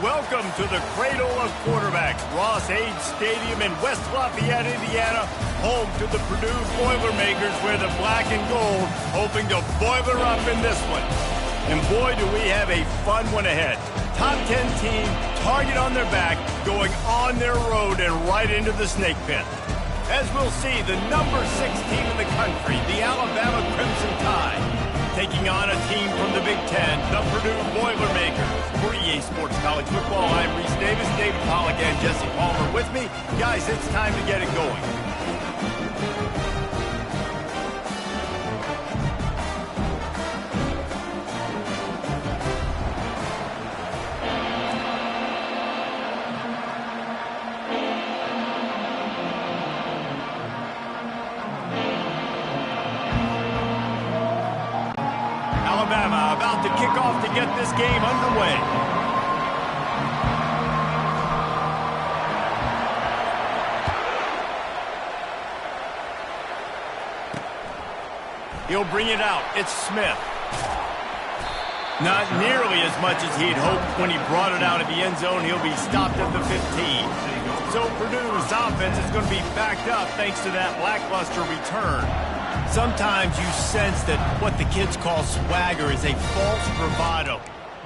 Welcome to the cradle of quarterbacks, Ross Age Stadium in West Lafayette, Indiana, home to the Purdue Boilermakers, where the black and gold hoping to boiler up in this one. And boy, do we have a fun one ahead. Top 10 team, target on their back, going on their road and right into the snake pit. As we'll see, the number 6 team in the country, the Alabama Crimson Tide, taking on a team from the Big Ten, the Purdue Boilermakers. For EA Sports College Football, I'm Reese Davis, David Pollack, and Jesse Palmer with me. Guys, it's time to get it going. Alabama about to kick off to get this game underway. He'll bring it out. It's Smith. Not nearly as much as he'd hoped when he brought it out of the end zone. He'll be stopped at the 15. So Purdue's offense is going to be backed up thanks to that lackluster return. Sometimes you sense that what the kids call swagger is a false bravado.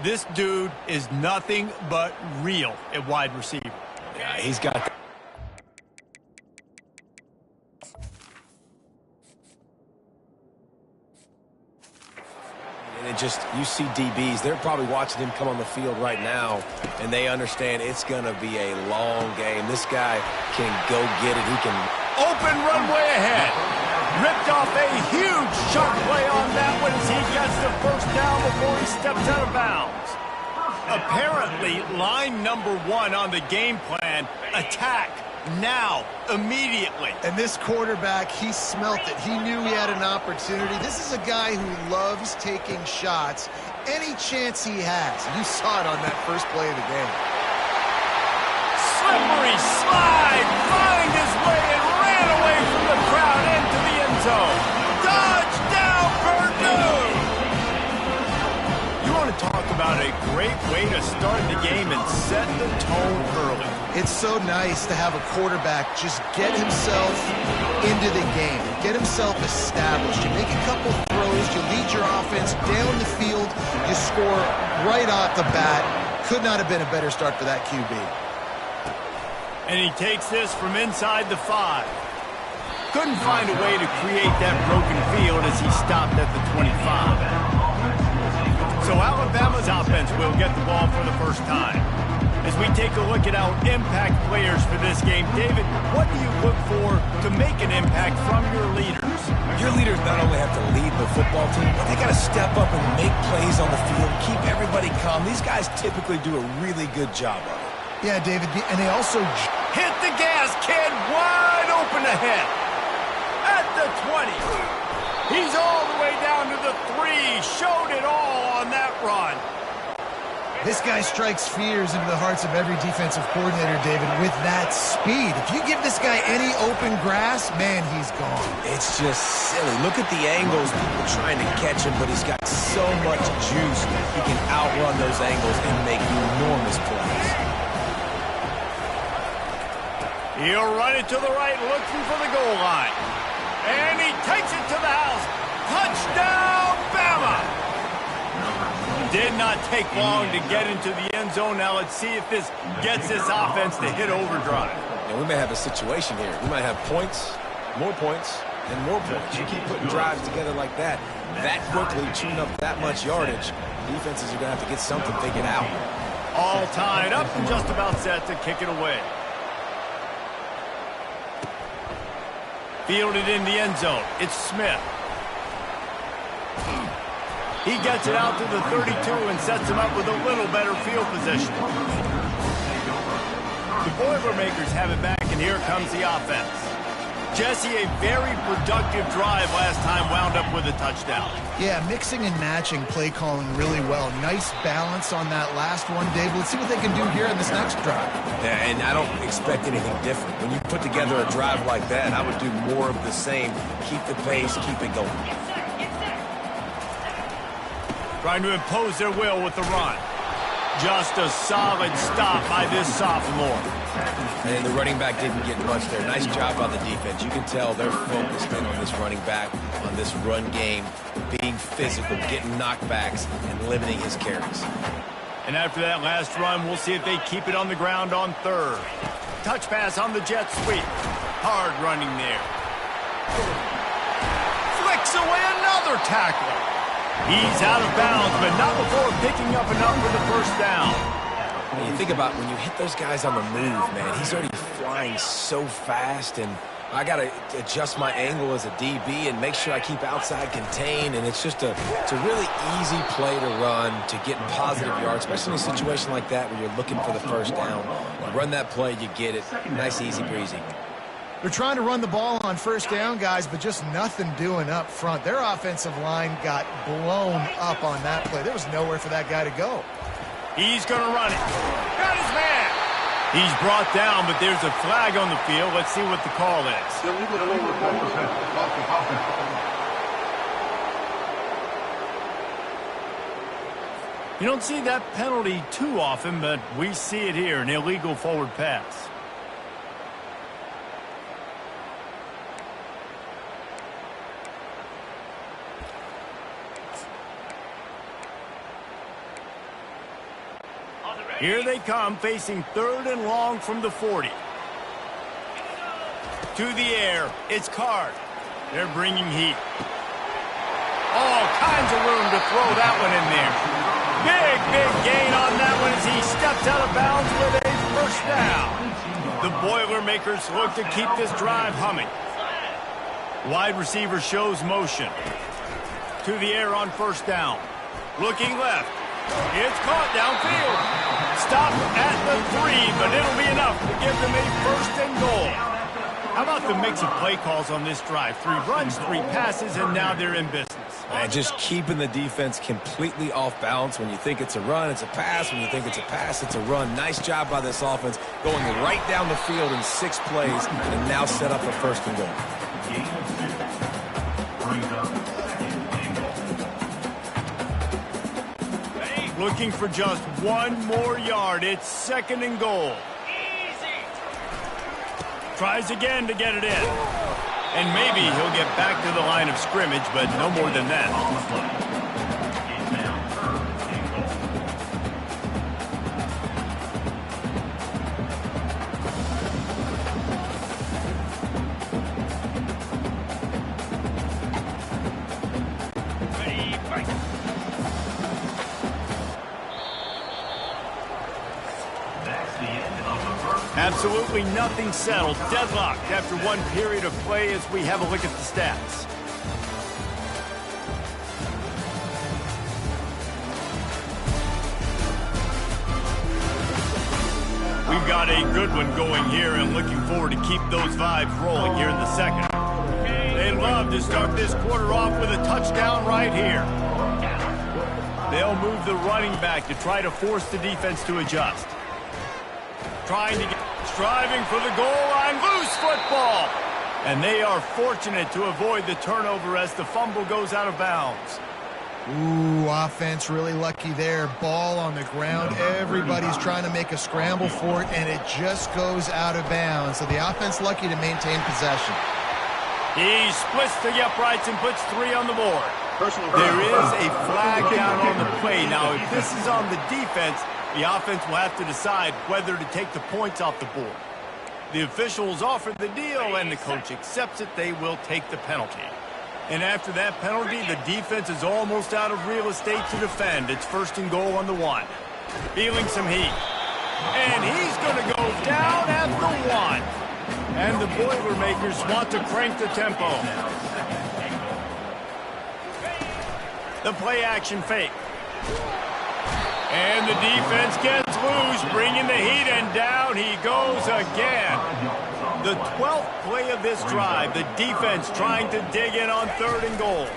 This dude is nothing but real at wide receiver. Yeah, he's got... And it just, you see DBs, they're probably watching him come on the field right now, and they understand it's going to be a long game. This guy can go get it. He can... Open runway ahead. Ripped off a huge shot play on that one as he gets the first down before he steps out of bounds. Apparently, line number 1 on the game plan, attack now, immediately. And this quarterback, he smelt it. He knew he had an opportunity. This is a guy who loves taking shots any chance he has. You saw it on that first play of the game. Slippery slide, find his way and ran away from the crowd into the end zone. Touchdown, Purdue! You want to talk about a great way to start the game and set the tone early. It's so nice to have a quarterback just get himself into the game, get himself established. You make a couple throws, you lead your offense down the field, you score right off the bat. Could not have been a better start for that QB. And he takes this from inside the 5. Couldn't find a way to create that broken field as he stopped at the 25. So Alabama's offense will get the ball for the first time. As we take a look at our impact players for this game, David, what do you look for to make an impact from your leaders? Your leaders not only have to lead the football team, but they got to step up and make plays on the field, keep everybody calm. These guys typically do a really good job of it. Yeah, David, and they also... Hit the gas, kid, wide open ahead. At the 20. He's all the way down to the 3. Showed it all on that run. This guy strikes fears into the hearts of every defensive coordinator, David, with that speed. If you give this guy any open grass, man, he's gone. It's just silly. Look at the angles, people trying to catch him, but he's got so much juice. He can outrun those angles and make enormous plays. He'll run it to the right, looking for the goal line. And he takes it to the house. Touchdown, Bama! Did not take long to get into the end zone. Now let's see if this gets this offense to hit overdrive. And we may have a situation here. We might have points, and more points. You keep putting drives together like that quickly, tune up that much yardage, defenses are going to have to get something figured out. All tied up and just about set to kick it away. Fielded in the end zone. It's Smith. He gets it out to the 32 and sets him up with a little better field position. The Boilermakers have it back, and here comes the offense. Jesse, a very productive drive last time, wound up with a touchdown. Yeah, mixing and matching play calling really well. Nice balance on that last one, Dave. Let's see what they can do here in this next drive. Yeah, and I don't expect anything different. When you put together a drive like that, I would do more of the same. Keep the pace, keep it going. Trying to impose their will with the run. Just a solid stop by this sophomore. And the running back didn't get much there. Nice job by the defense. You can tell they're focused in on this running back, on this run game, being physical, getting knockbacks, and limiting his carries. And after that last run, we'll see if they keep it on the ground on third. Touch pass on the jet sweep. Hard running there. Flicks away another tackle. He's out of bounds, but not before picking up enough for the first down. And you think about when you hit those guys on the move, man, he's already flying so fast, and I got to adjust my angle as a DB and make sure I keep outside contained, and it's just it's a really easy play to run to get positive yards, especially in a situation like that where you're looking for the first down. You run that play, you get it. Nice, easy breezy. They're trying to run the ball on first down, guys, but just nothing doing up front. Their offensive line got blown up on that play. There was nowhere for that guy to go. He's going to run it. Got his man. He's brought down, but there's a flag on the field. Let's see what the call is. You don't see that penalty too often, but we see it here, an illegal forward pass. Here they come, facing third and long from the 40. To the air, it's Card. They're bringing heat. All kinds of room to throw that one in there. Big gain on that one as he steps out of bounds with a first down. The Boilermakers look to keep this drive humming. Wide receiver shows motion. To the air on first down. Looking left. It's caught downfield. Stop at the 3, but it'll be enough to give them a first and goal. How about the mix of play calls on this drive? 3 runs, 3 passes, and now they're in business. And just keeping the defense completely off balance. When you think it's a run, it's a pass. When you think it's a pass, it's a run. Nice job by this offense, going right down the field in 6 plays, and now set up a first and goal. Looking for just 1 more yard. It's second and goal. Tries again to get it in. And maybe he'll get back to the line of scrimmage, but no more than that. Absolutely nothing settled. Deadlocked after 1 period of play as we have a look at the stats. We've got a good one going here and looking forward to keep those vibes rolling here in the second. They love to start this quarter off with a touchdown right here. They'll move the running back to try to force the defense to adjust. Striving for the goal line, loose football. And they are fortunate to avoid the turnover as the fumble goes out of bounds. Ooh, offense really lucky there. Ball on the ground. Everybody's trying to make a scramble for it, and it just goes out of bounds. So the offense lucky to maintain possession. He splits the uprights and puts 3 on the board. There is a flag down on the play. Now, if this is on the defense, the offense will have to decide whether to take the points off the board. The officials offer the deal, and the coach accepts it. They will take the penalty. And after that penalty, the defense is almost out of real estate to defend. It's first and goal on the 1. Feeling some heat. And he's going to go down at the 1. And the Boilermakers want to crank the tempo. The play action fake. And the defense gets loose, bringing the heat, and down he goes again. The 12th play of this drive, the defense trying to dig in on third and goal.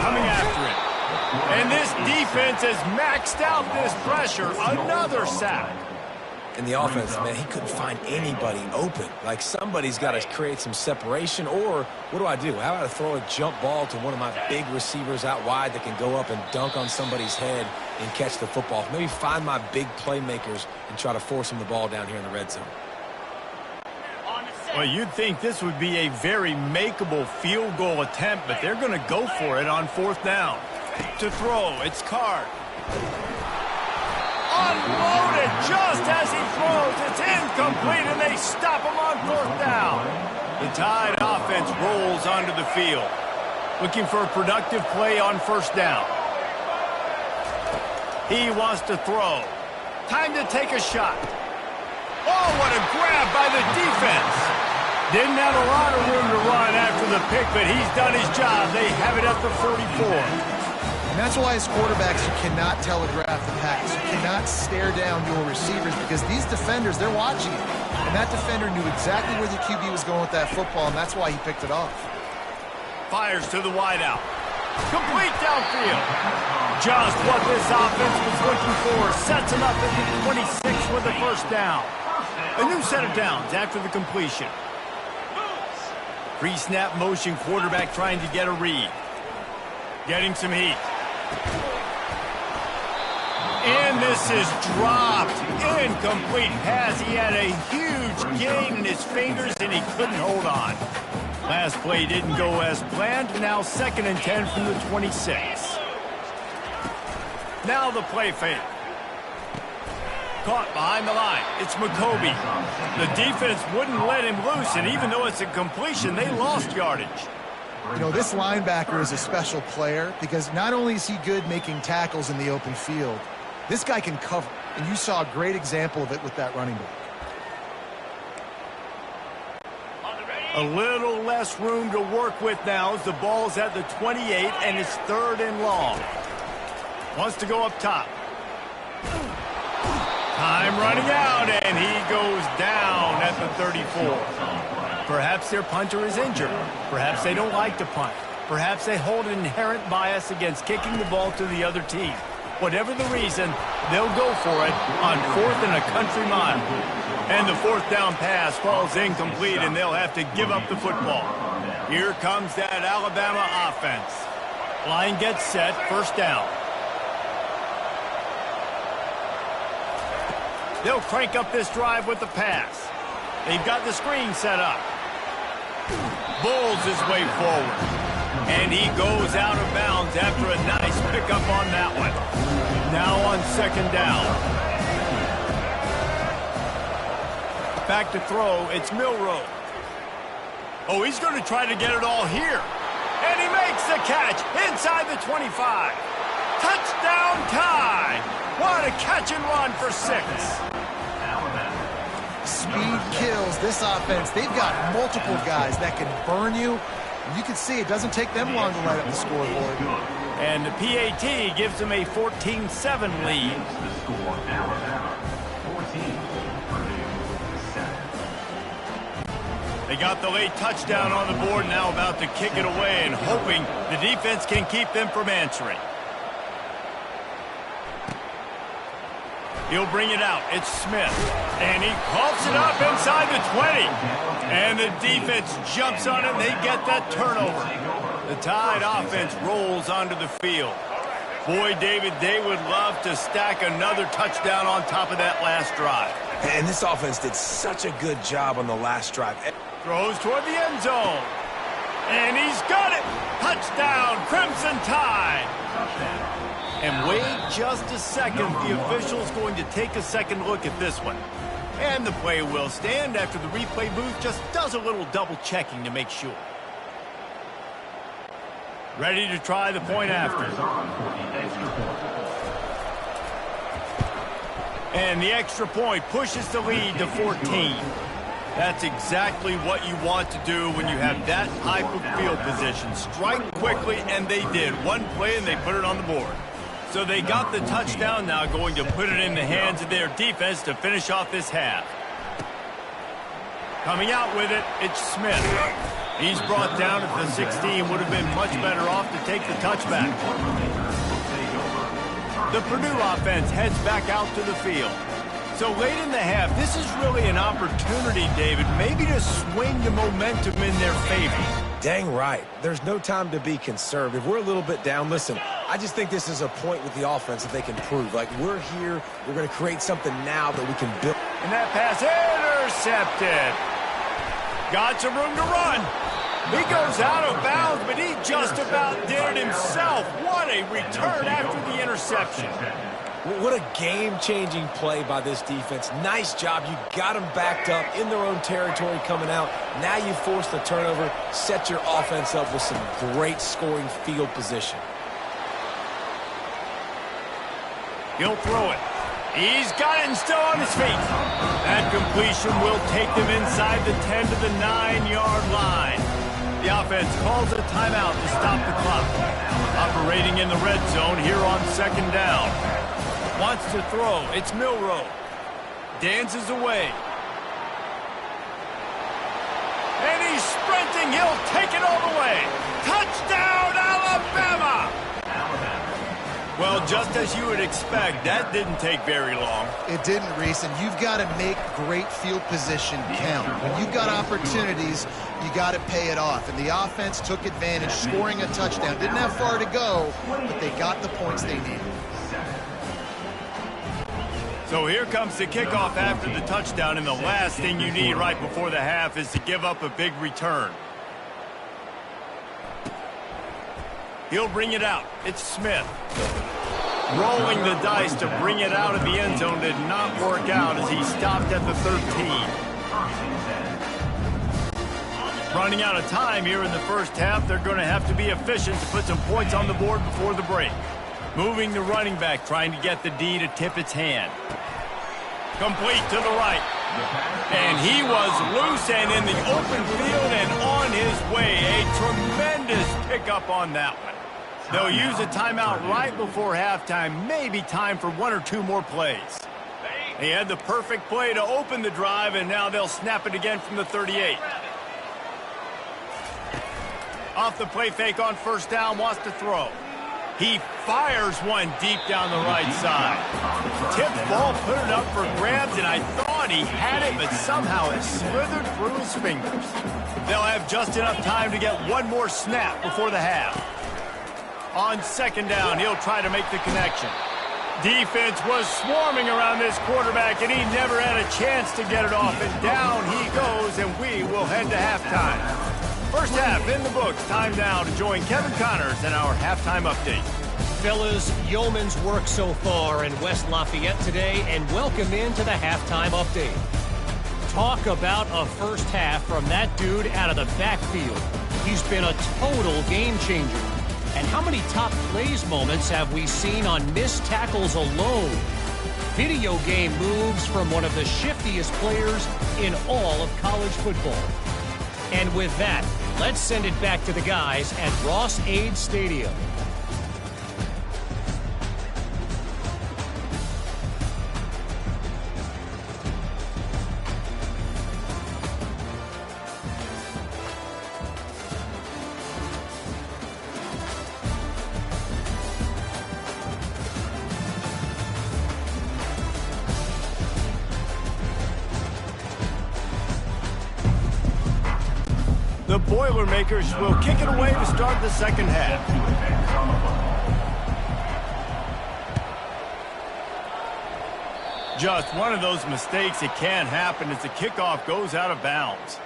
Coming after it. And this defense has maxed out this pressure. Another sack. And the offense, man, he couldn't find anybody open. Like, somebody's got to create some separation, or what do I do? How about I throw a jump ball to one of my big receivers out wide that can go up and dunk on somebody's head and catch the football? Maybe find my big playmakers and try to force them the ball down here in the red zone. Well, you'd think this would be a very makeable field goal attempt, but they're going to go for it on 4th down. To throw, it's Carr. Unloaded just as he throws. It's incomplete, and they stop him on 4th down. The Tide offense rolls onto the field, looking for a productive play on 1st down. He wants to throw. Time to take a shot. Oh, what a grab by the defense. Didn't have a lot of room to run after the pick, but he's done his job. They have it at the 44. And that's why as quarterbacks, you cannot telegraph the pass. You cannot stare down your receivers because these defenders, they're watching it. And that defender knew exactly where the QB was going with that football, and that's why he picked it off. Fires to the wideout. Complete downfield. Just what this offense was looking for. Sets him up at the 26 with the 1st down. A new set of downs after the completion. Pre-snap motion, quarterback trying to get a read. Getting some heat. And this is dropped. Incomplete pass. He had a huge gain in his fingers, and he couldn't hold on. Last play didn't go as planned. Now 2nd and 10 from the 26. Now the play fake. Caught behind the line. It's McCoby. The defense wouldn't let him loose, and even though it's a completion, they lost yardage. You know, this linebacker is a special player because not only is he good making tackles in the open field, this guy can cover. And you saw a great example of it with that running back. A little less room to work with now as the ball's at the 28 and it's 3rd and long. Wants to go up top. Time running out, and he goes down at the 34. Perhaps their punter is injured. Perhaps they don't like to punt. Perhaps they hold an inherent bias against kicking the ball to the other team. Whatever the reason, they'll go for it on 4th and a country mile. And the 4th down pass falls incomplete, and they'll have to give up the football. Here comes that Alabama offense. Line gets set, 1st down. They'll crank up this drive with the pass. They've got the screen set up. Bulls his way forward. And he goes out of bounds after a nice pickup on that one. Now on 2nd down. Back to throw, it's Milroe. Oh, he's going to try to get it all here. And he makes the catch inside the 25. Touchdown Tide. What a catch and run for 6. Speed kills this offense. They've got multiple guys that can burn you. You can see it doesn't take them long to light up the scoreboard. And the PAT gives them a 14-7 lead. They got the late touchdown on the board, now about to kick it away and hoping the defense can keep them from answering. He'll bring it out. It's Smith. And he coughs it up inside the 20. And the defense jumps on it. They get that turnover. The Tide offense rolls onto the field. Boy, David, they would love to stack another touchdown on top of that last drive. And this offense did such a good job on the last drive. Throws toward the end zone. And he's got it. Touchdown, Crimson Tide. And wait just a second. The official's going to take a second look at this one. And the play will stand after the replay booth just does a little double checking to make sure. Ready to try the point after. And the extra point pushes the lead to 14. That's exactly what you want to do when you have that type of field position. Strike quickly, and they did. One play, and they put it on the board. So they got the touchdown now, going to put it in the hands of their defense to finish off this half. Coming out with it, it's Smith. He's brought down at the 16. Would have been much better off to take the touchback. The Purdue offense heads back out to the field. So late in the half, this is really an opportunity, David, maybe to swing the momentum in their favor. Dang right. There's no time to be conservative. We're a little bit down. Listen, I just think this is a point with the offense that they can prove. Like, we're here, we're going to create something now that we can build. And that pass intercepted. Got some room to run. He goes out of bounds, but he just about did it himself. What a return after the interception. What a game-changing play by this defense. Nice job. You got them backed up in their own territory coming out. Now you force the turnover, set your offense up with some great scoring field position. He'll throw it. He's got it and still on his feet. That completion will take them inside the 10 to the 9-yard line. The offense calls a timeout to stop the clock. Operating in the red zone here on second down. Wants to throw. It's Milroe. Dances away. And he's sprinting. He'll take it all the way. Touchdown, Alabama! Well, just as you would expect, that didn't take very long. It didn't, Reese, and you've got to make great field position count. When you've got opportunities, you got to pay it off. And the offense took advantage, scoring a touchdown. Didn't have far to go, but they got the points they needed. So here comes the kickoff after the touchdown, and the last thing you need right before the half is to give up a big return. He'll bring it out. It's Smith. Rolling the dice to bring it out of the end zone did not work out as he stopped at the 13. Running out of time here in the first half, they're going to have to be efficient to put some points on the board before the break. Moving the running back, trying to get the D to tip its hand. Complete to the right. And he was loose and in the open field and on his way. A tremendous pickup on that one. They'll use a timeout right before halftime. Maybe time for one or two more plays. He had the perfect play to open the drive, and now they'll snap it again from the 38. Off the play fake on first down, wants to throw. He fires one deep down the right side. Tipped ball, put it up for grabs, and I thought he had it, but somehow it slithered through his fingers. They'll have just enough time to get one more snap before the half. On second down, he'll try to make the connection. Defense was swarming around this quarterback, and he never had a chance to get it off. And down he goes, and we will head to halftime. First half in the books. Time now to join Kevin Connors in our halftime update. Fellas, yeoman's work so far in West Lafayette today, and welcome into the halftime update. Talk about a first half from that dude out of the backfield. He's been a total game changer. And how many top plays moments have we seen on missed tackles alone? Video game moves from one of the shiftiest players in all of college football. And with that, let's send it back to the guys at Ross-Ade Stadium. The Boilermakers will kick it away to start the second half. Just one of those mistakes that can happen as the kickoff goes out of bounds.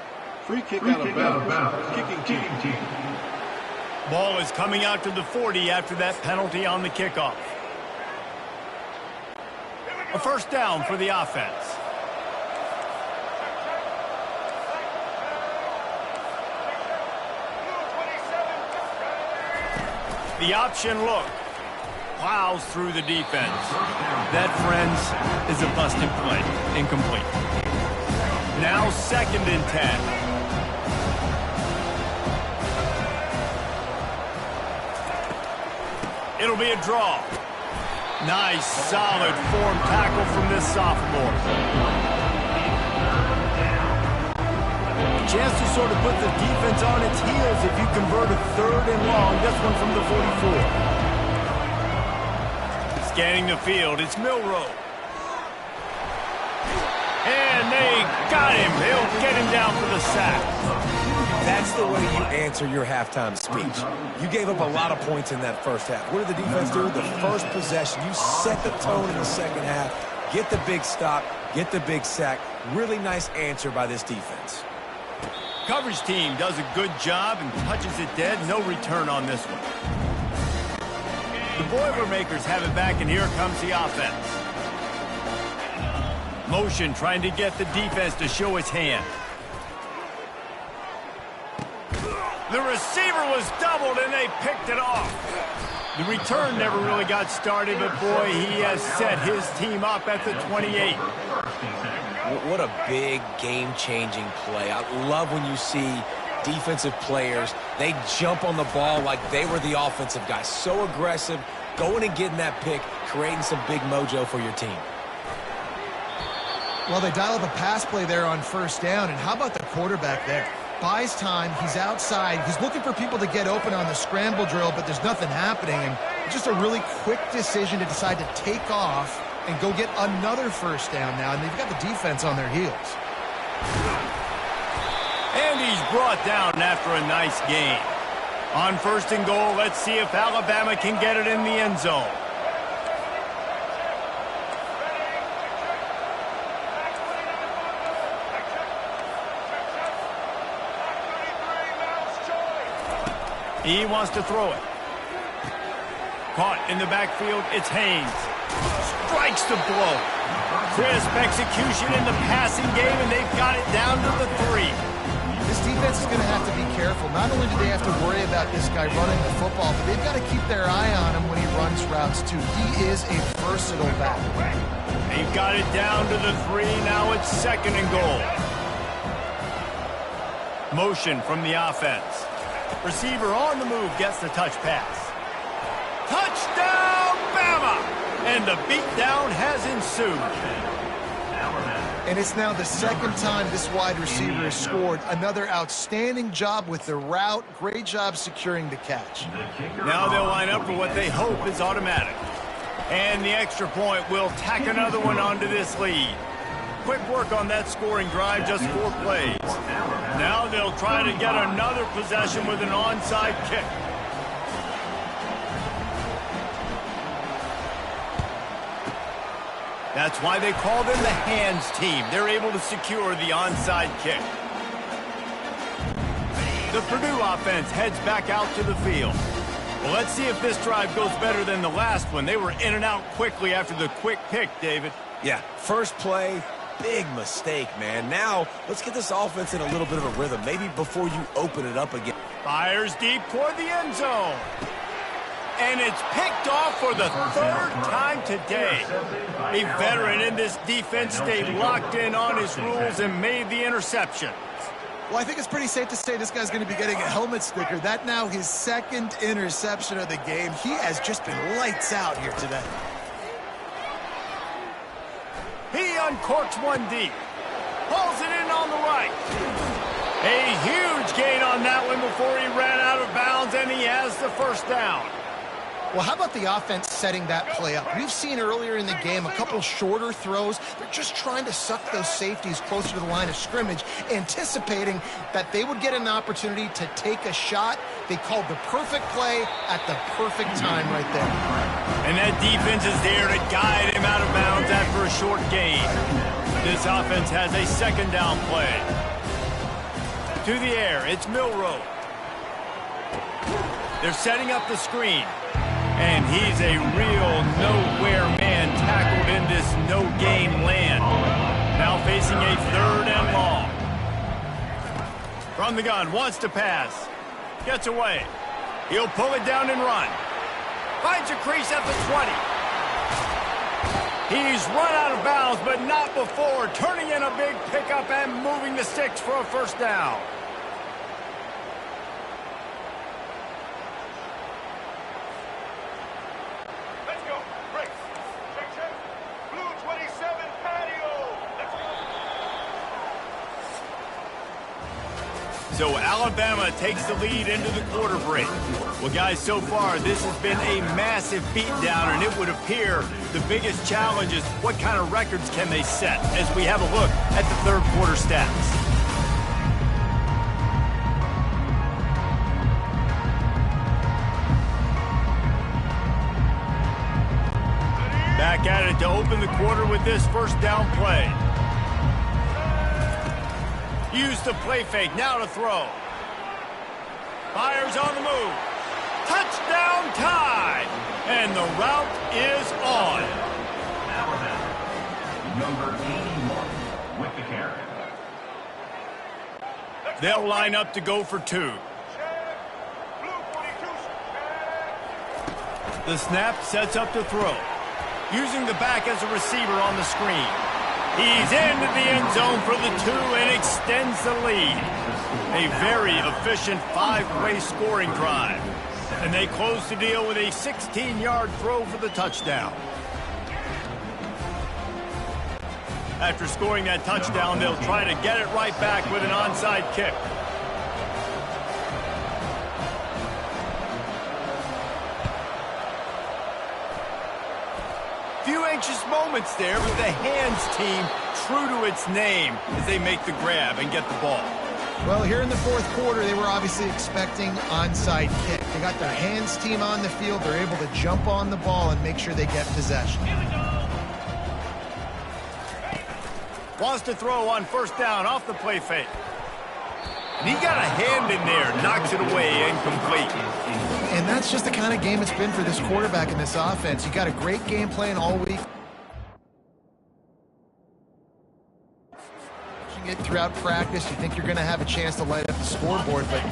Free kick out of bounds. Kicking team. Ball is coming out to the 40 after that penalty on the kickoff. A first down for the offense. The option look. Plows through the defense. That, friends, is a busted play. Incomplete. Now second and 10. It'll be a draw. Nice, solid form tackle from this sophomore. Chance to sort of put the defense on its heels if you convert a third and long. This one from the 44. Scanning the field, it's Milroe. And they got him. They'll get him down for the sack. That's the way you answer your halftime speech. You gave up a lot of points in that first half. What did the defense do? The first possession, you set the tone in the second half, get the big stop, get the big sack. Really nice answer by this defense. Coverage team does a good job and touches it dead. No return on this one. The Boilermakers have it back, and here comes the offense. Motion trying to get the defense to show his hand. The receiver was doubled, and they picked it off. The return never really got started, but boy, he has set his team up at the 28. What a big game-changing play. I love when you see defensive players, they jump on the ball like they were the offensive guy. So aggressive, going and getting that pick, creating some big mojo for your team. Well, they dial up a pass play there on first down, and how about the quarterback there? Buys time, he's outside, he's looking for people to get open on the scramble drill, but there's nothing happening, and just a really quick decision to decide to take off and go get another first down now, and they've got the defense on their heels. And he's brought down after a nice gain. On first and goal, let's see if Alabama can get it in the end zone. He wants to throw it. Caught in the backfield, it's Haynes. Strikes the blow. Crisp execution in the passing game, and they've got it down to the 3. This defense is going to have to be careful. Not only do they have to worry about this guy running the football, but they've got to keep their eye on him when he runs routes, too. He is a versatile back. They've got it down to the 3. Now it's second and goal. Motion from the offense. Receiver on the move gets the touch pass. Touchdown, Bama! And the beatdown has ensued. And it's now the second time this wide receiver has scored. Another outstanding job with the route. Great job securing the catch. Now they'll line up for what they hope is automatic. And the extra point will tack another one onto this lead. Quick work on that scoring drive, just 4 plays. Now they'll try to get another possession with an onside kick. That's why they call them the hands team. They're able to secure the onside kick. The Purdue offense heads back out to the field. Well, let's see if this drive goes better than the last one. They were in and out quickly after the quick pick, David. Yeah, first play, big mistake, man. Now, let's get this offense in a little bit of a rhythm, maybe before you open it up again. Fires deep toward the end zone. And it's picked off for the 3rd time today. A veteran in this defense stayed locked in on his rules and made the interception. Well, I think it's pretty safe to say this guy's going to be getting a helmet sticker. That now his 2nd interception of the game. He has just been lights out here today. He uncorks one deep. Pulls it in on the right. A huge gain on that one before he ran out of bounds, and he has the first down. Well, how about the offense setting that play up? We've seen earlier in the game a couple shorter throws. They're just trying to suck those safeties closer to the line of scrimmage, anticipating that they would get an opportunity to take a shot. They called the perfect play at the perfect time right there. And that defense is there to guide him out of bounds after a short gain. This offense has a 2nd down play. To the air, it's Milroe. They're setting up the screen. And he's a real nowhere man tackled in this no-gain land. Now facing a 3rd and long. From the gun, wants to pass. Gets away. He'll pull it down and run. Finds a crease at the 20. He's run out of bounds, but not before turning in a big pickup and moving the sticks for a first down. So Alabama takes the lead into the quarter break. Well, guys, so far this has been a massive beatdown, and it would appear the biggest challenge is what kind of records can they set as we have a look at the third quarter stats. Back at it to open the quarter with this first down play. Use the play fake, now to throw. Fires on the move. Touchdown time! And the route is on. Number 81 with the carry. They'll line up to go for two. The snap sets up to throw. Using the back as a receiver on the screen. He's into the end zone for the two and extends the lead. A very efficient five-way scoring drive. And they close the deal with a 16-yard throw for the touchdown. After scoring that touchdown, they'll try to get it right back with an onside kick. Few anxious moments there with the hands team true to its name as they make the grab and get the ball. Well, here in the fourth quarter, they were obviously expecting onside kick. They got their hands team on the field. They're able to jump on the ball and make sure they get possession. Wants to throw on first down off the play fake. And he got a hand in there, knocks it away, incomplete. And that's just the kind of game it's been for this quarterback in this offense. You got a great game plan all week. It throughout practice, you think you're going to have a chance to light up the scoreboard, but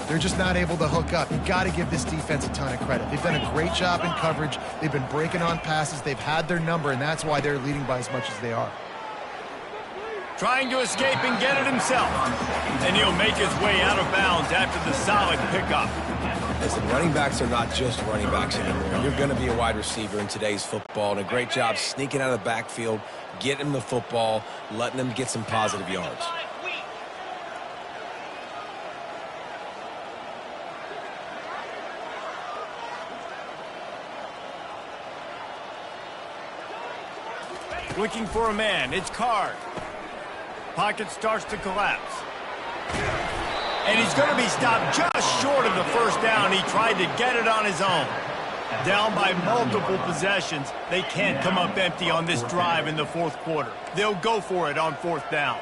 they're just not able to hook up. You've got to give this defense a ton of credit. They've done a great job in coverage. They've been breaking on passes. They've had their number, and that's why they're leading by as much as they are. Trying to escape and get it himself. And he'll make his way out of bounds after the solid pickup. Listen, running backs are not just running backs anymore. You're going to be a wide receiver in today's football, and a great job sneaking out of the backfield, getting him the football, letting him get some positive yards. Looking for a man. It's Card. Pocket starts to collapse. And he's going to be stopped just short of the first down. He tried to get it on his own. Down by multiple possessions. They can't come up empty on this drive in the fourth quarter. They'll go for it on fourth down.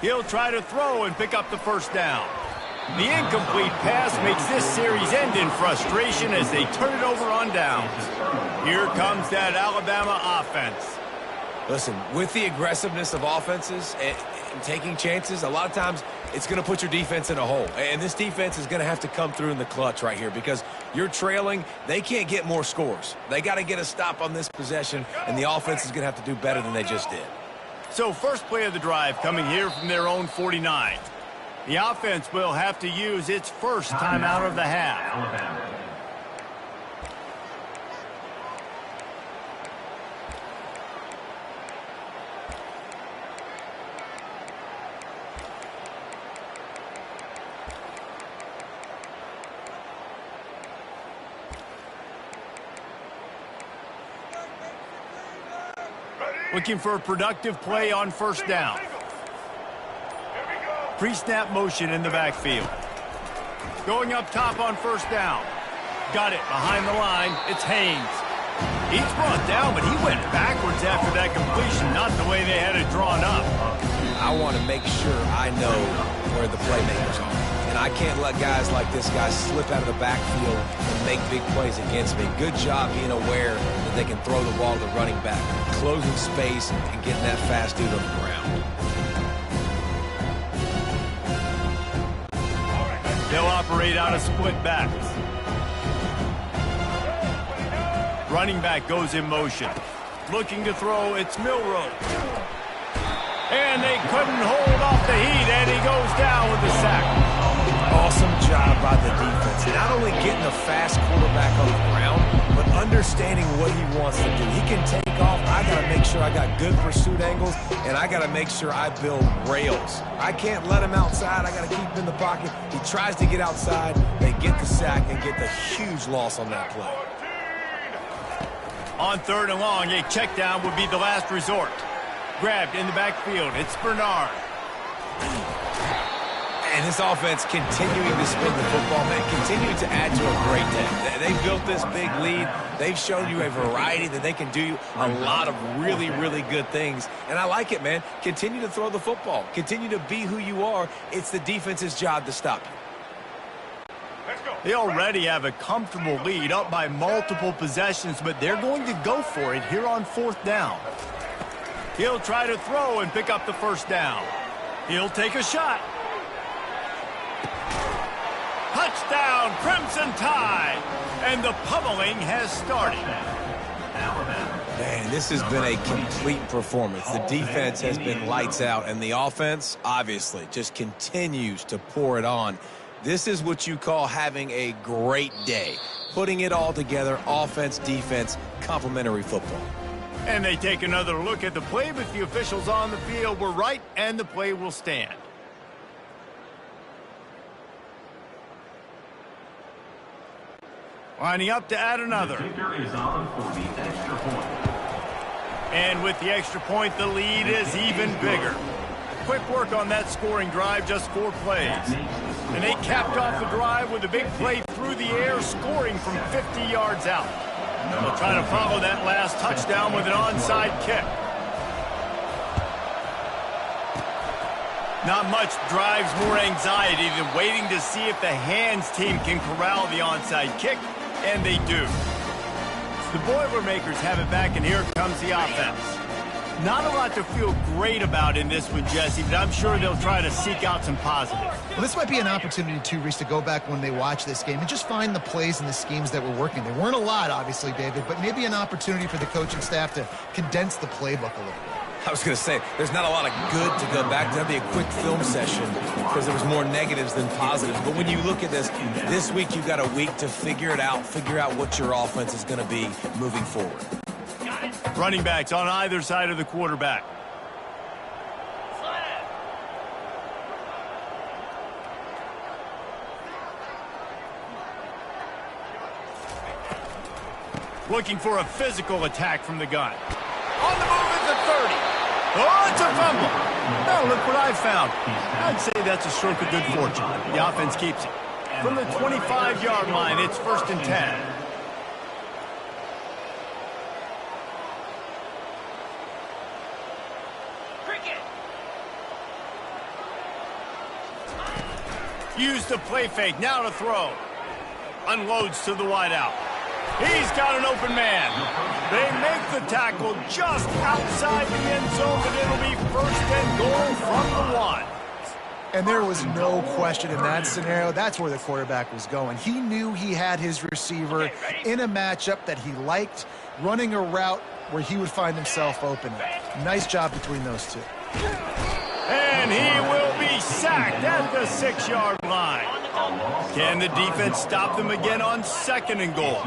He'll try to throw and pick up the first down. The incomplete pass makes this series end in frustration as they turn it over on downs. Here comes that Alabama offense. Listen, with the aggressiveness of offenses and taking chances, a lot of times it's going to put your defense in a hole. And this defense is going to have to come through in the clutch right here because you're trailing. They can't get more scores. They got to get a stop on this possession, and the offense is going to have to do better than they just did. So first play of the drive coming here from their own 49. The offense will have to use its first timeout of the half. Looking for a productive play on first down. Pre-snap motion in the backfield. Going up top on first down. Got it behind the line. It's Haynes. He's brought down, but he went backwards after that completion, not the way they had it drawn up. I want to make sure I know where the playmakers are. And I can't let guys like this guy slip out of the backfield and make big plays against me. Good job being aware that they can throw the ball to the running back, closing space and getting that fast dude on the ground. They'll operate out of split backs. Running back goes in motion. Looking to throw, it's Milroe. And they couldn't hold off the heat, and he goes down with the sack. Oh, awesome job by the defense. Not only getting a fast quarterback on the ground, but understanding what he wants to do. He can take off. I got to make sure I got good pursuit angles, and I got to make sure I build rails. I can't let him outside. I got to keep him in the pocket. He tries to get outside. They get the sack and get the huge loss on that play. On 3rd and long, a check down would be the last resort. Grabbed in the backfield. It's Bernard. And this offense continuing to spin the football, man, continuing to add to a great day. They built this big lead. They've shown you a variety that they can do a lot of really, really good things. And I like it, man. Continue to throw the football. Continue to be who you are. It's the defense's job to stop you. They already have a comfortable lead, up by multiple possessions, but they're going to go for it here on 4th down. He'll try to throw and pick up the 1st down. He'll take a shot. Touchdown, Crimson Tide! And the pummeling has started. Man, this has been a complete performance. The defense has been lights out, and the offense, obviously, just continues to pour it on. This is what you call having a great day. Putting it all together, offense, defense, complementary football. And they take another look at the play, but the officials on the field were right, and the play will stand. Lining up to add another. The kicker is on for the extra point. And with the extra point, the lead is even bigger. Quick work on that scoring drive, just 4 plays. And they capped off the drive with a big play through the air, scoring from 50 yards out. They'll try to follow that last touchdown with an onside kick. Not much drives more anxiety than waiting to see if the hands team can corral the onside kick, and they do. The Boilermakers have it back, and here comes the offense. Not a lot to feel great about in this one, Jesse, but I'm sure they'll try to seek out some positive. Well, this might be an opportunity, too, Reese, to go back when they watch this game and just find the plays and the schemes that were working. There weren't a lot, obviously, David, but maybe an opportunity for the coaching staff to condense the playbook a little bit. I was going to say, there's not a lot of good to go back to. That'd be a quick film session because there was more negatives than positives. But when you look at this week you've got a week to figure it out, figure out what your offense is going to be moving forward. Running backs on either side of the quarterback. Looking for a physical attack from the gun. On the move at the 30. Oh, it's a fumble. Now look what I found. I'd say that's a stroke of good fortune. The offense keeps it. From the 25-yard line, it's 1st and 10. Use the play fake, now to throw. Unloads to the wideout. He's got an open man. They make the tackle just outside the end zone, but it'll be 1st and goal from the 1. And there was no question in that scenario. That's where the quarterback was going. He knew he had his receiver in a matchup that he liked, running a route where he would find himself open. Nice job between those two. And he will be sacked at the 6-yard line. Can the defense stop them again on 2nd and goal?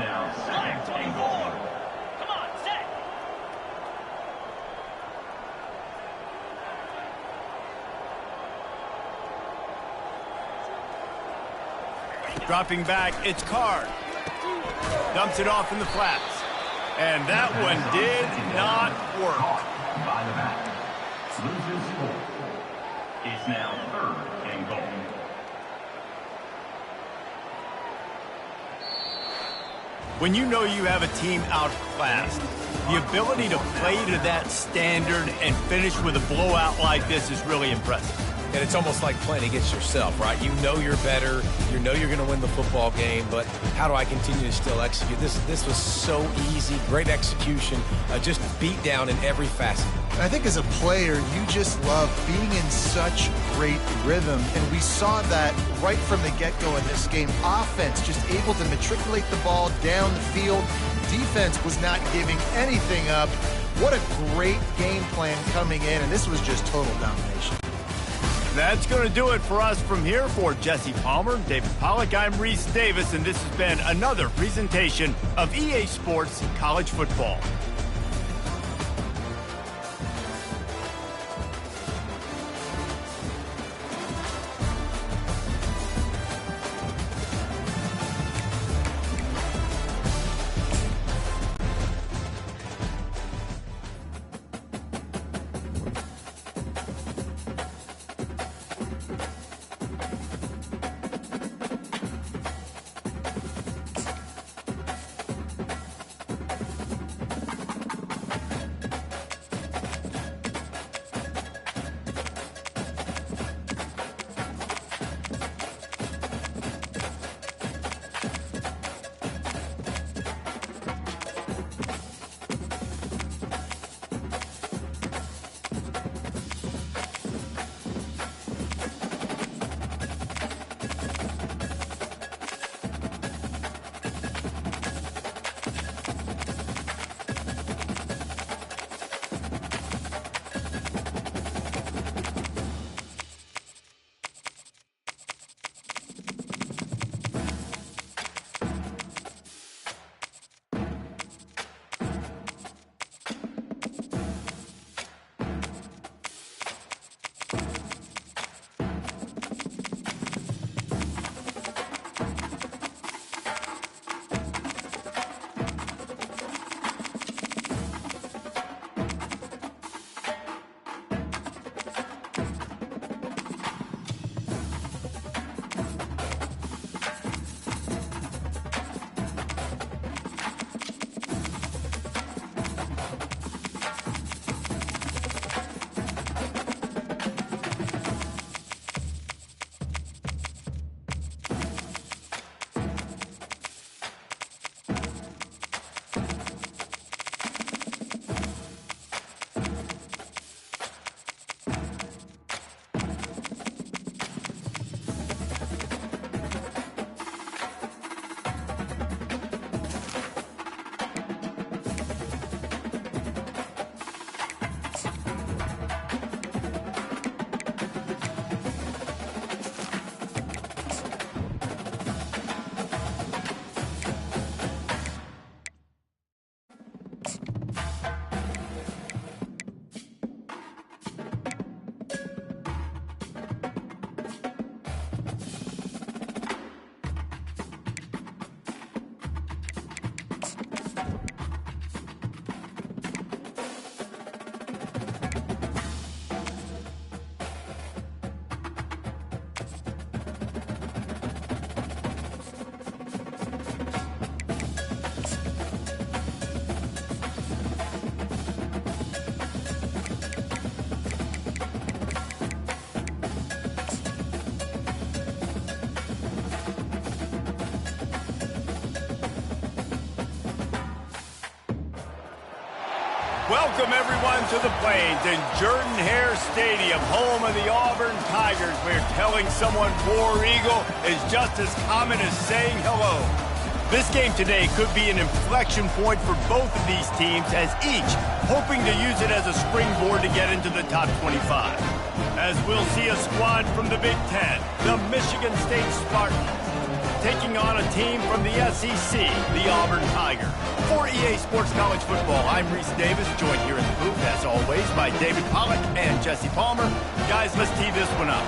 Dropping back, it's Card. Dumps it off in the flats. And that one did not work. By the back. Loses 4. It's now 3rd and goal. When you know you have a team outclassed, the ability to play to that standard and finish with a blowout like this is really impressive. And it's almost like playing against yourself, right? You know you're better. You know you're going to win the football game, but how do I continue to still execute? This was so easy, great execution, just beat down in every facet. I think as a player, you just love being in such great rhythm, and we saw that right from the get-go in this game. Offense just able to matriculate the ball down the field. Defense was not giving anything up. What a great game plan coming in, and this was just total domination. That's going to do it for us from here. For Jesse Palmer, David Pollack, I'm Reese Davis, and this has been another presentation of EA Sports College Football. Welcome, everyone, to the Plains in Jordan-Hare Stadium, home of the Auburn Tigers, where telling someone War Eagle is just as common as saying hello. This game today could be an inflection point for both of these teams, as each hoping to use it as a springboard to get into the top 25. As we'll see a squad from the Big Ten, the Michigan State Spartans, taking on a team from the SEC, the Auburn Tigers. For EA Sports College Football, I'm Reese Davis, joined here in the booth, as always, by David Pollack and Jesse Palmer. Guys, let's tee this one up.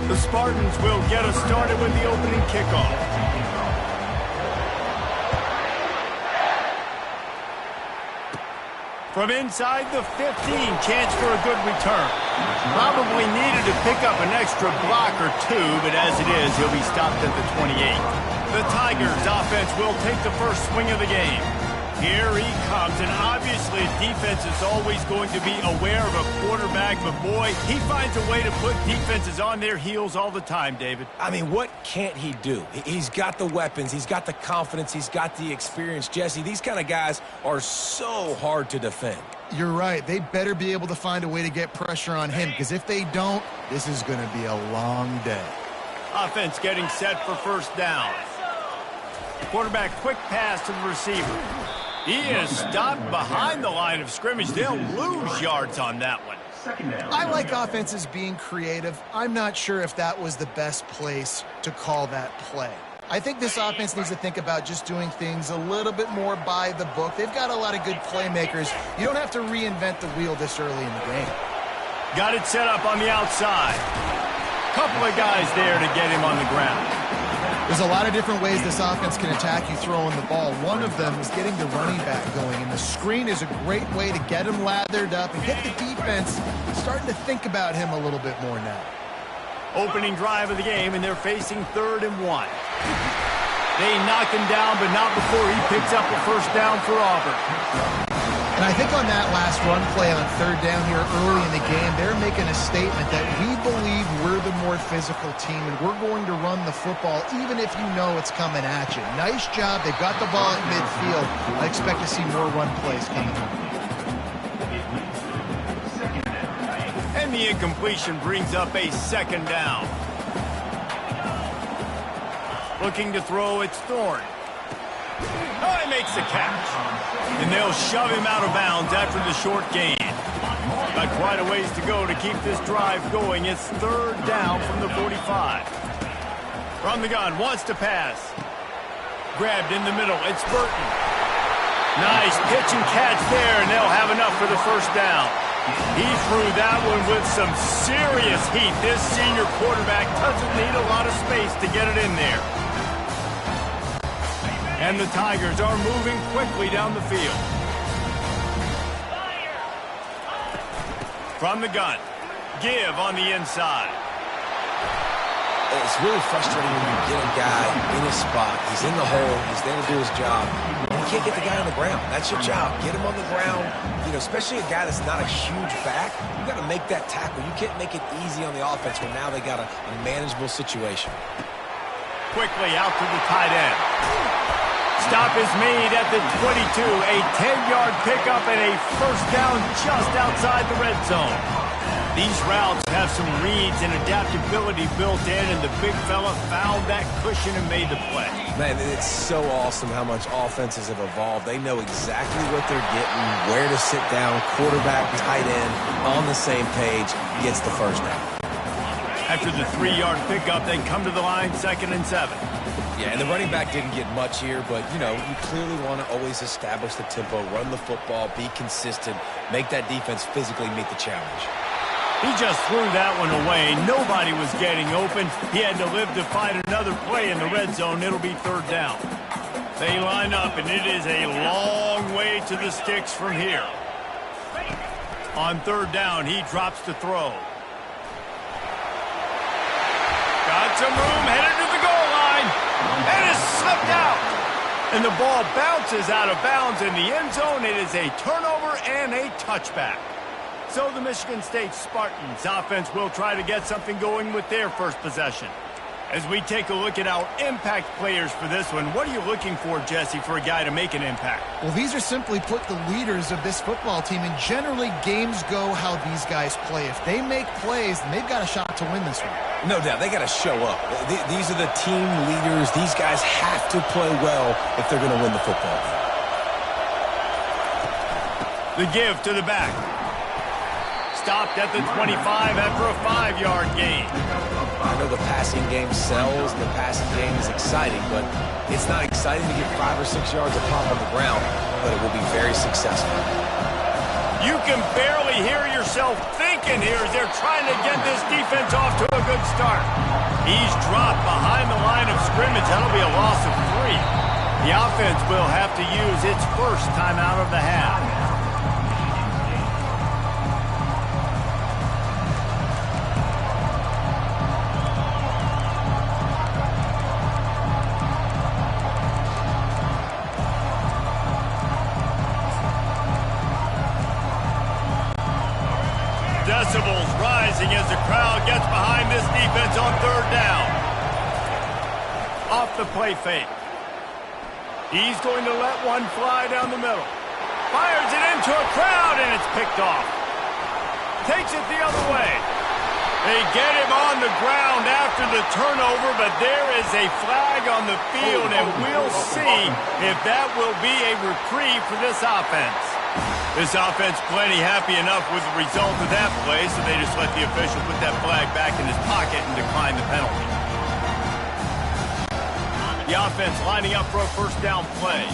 The Spartans will get us started with the opening kickoff. From inside the 15, chance for a good return. Probably needed to pick up an extra block or two, but as it is, he'll be stopped at the 28. The Tigers offense will take the first swing of the game. Here he comes, and obviously defense is always going to be aware of a quarterback, but boy, he finds a way to put defenses on their heels all the time, David. I mean, what can't he do? He's got the weapons, he's got the confidence, he's got the experience. Jesse, these kind of guys are so hard to defend. You're right. They better be able to find a way to get pressure on him, because if they don't, this is going to be a long day. Offense getting set for first down. Quarterback quick pass to the receiver. He is stopped behind the line of scrimmage. They'll lose yards on that one. I like offenses being creative. I'm not sure if that was the best place to call that play. I think this offense needs to think about just doing things a little bit more by the book. They've got a lot of good playmakers. You don't have to reinvent the wheel this early in the game. Got it set up on the outside. Couple of guys there to get him on the ground. There's a lot of different ways this offense can attack you throwing the ball. One of them is getting the running back going, and the screen is a great way to get him lathered up and get the defense starting to think about him a little bit more now. Opening drive of the game, and they're facing 3rd and 1. They knock him down, but not before he picks up a first down for Auburn. And I think on that last run play on 3rd down here early in the game, they're making a statement that we believe we're the more physical team and we're going to run the football even if you know it's coming at you. Nice job. They've got the ball at midfield. I expect to see more run plays coming up. And the incompletion brings up a 2nd down. Looking to throw, it's Thorne. Oh, he makes the catch. And they'll shove him out of bounds after the short gain. Got quite a ways to go to keep this drive going. It's 3rd down from the 45. From the gun, wants to pass. Grabbed in the middle, it's Burton. Nice pitch and catch there, and they'll have enough for the first down. He threw that one with some serious heat. This senior quarterback doesn't need a lot of space to get it in there. And the Tigers are moving quickly down the field. From the gun, give on the inside. It's really frustrating when you get a guy in his spot. He's in the hole. He's there to do his job. And you can't get the guy on the ground. That's your job. Get him on the ground. You know, especially a guy that's not a huge back. You got to make that tackle. You can't make it easy on the offense when now they got a manageable situation. Quickly out to the tight end. Stop is made at the 22. A 10-yard pickup and a first down just outside the red zone. These routes have some reads and adaptability built in, and the big fella found that cushion and made the play. Man, it's so awesome how much offenses have evolved. They know exactly what they're getting, where to sit down, quarterback, tight end, on the same page, gets the first down. After the 3-yard pickup, they come to the line 2nd and 7. Yeah, and the running back didn't get much here, but, you know, you clearly want to always establish the tempo, run the football, be consistent, make that defense physically meet the challenge. He just threw that one away. Nobody was getting open. He had to live to find another play in the red zone. It'll be 3rd down. They line up, and it is a long way to the sticks from here. On 3rd down, he drops to throw. Got some room, headed to the goal line, and is slipped out. And the ball bounces out of bounds in the end zone. It is a turnover and a touchback. So the Michigan State Spartans offense will try to get something going with their first possession. As we take a look at our impact players for this one, what are you looking for, Jesse, for a guy to make an impact? Well, these are simply put the leaders of this football team, and generally games go how these guys play. If they make plays, then they've got a shot to win this one. No doubt, they got to show up. These are the team leaders. These guys have to play well if they're going to win the football game. The give to the back. Stopped at the 25 after a 5-yard gain. I know the passing game sells, the passing game is exciting, but it's not exciting to get 5 or 6 yards of pop on the ground, but it will be very successful. You can barely hear yourself thinking here as they're trying to get this defense off to a good start. He's dropped behind the line of scrimmage. That'll be a loss of 3. The offense will have to use its first timeout of the half. Decibels rising as the crowd gets behind this defense on 3rd down. Off the play fake. He's going to let one fly down the middle. Fires it into a crowd, and it's picked off. Takes it the other way. They get him on the ground after the turnover, but there is a flag on the field, and we'll see if that will be a reprieve for this offense. This offense plenty happy enough with the result of that play, so they just let the official put that flag back in his pocket and decline the penalty. The offense lining up for a first down play.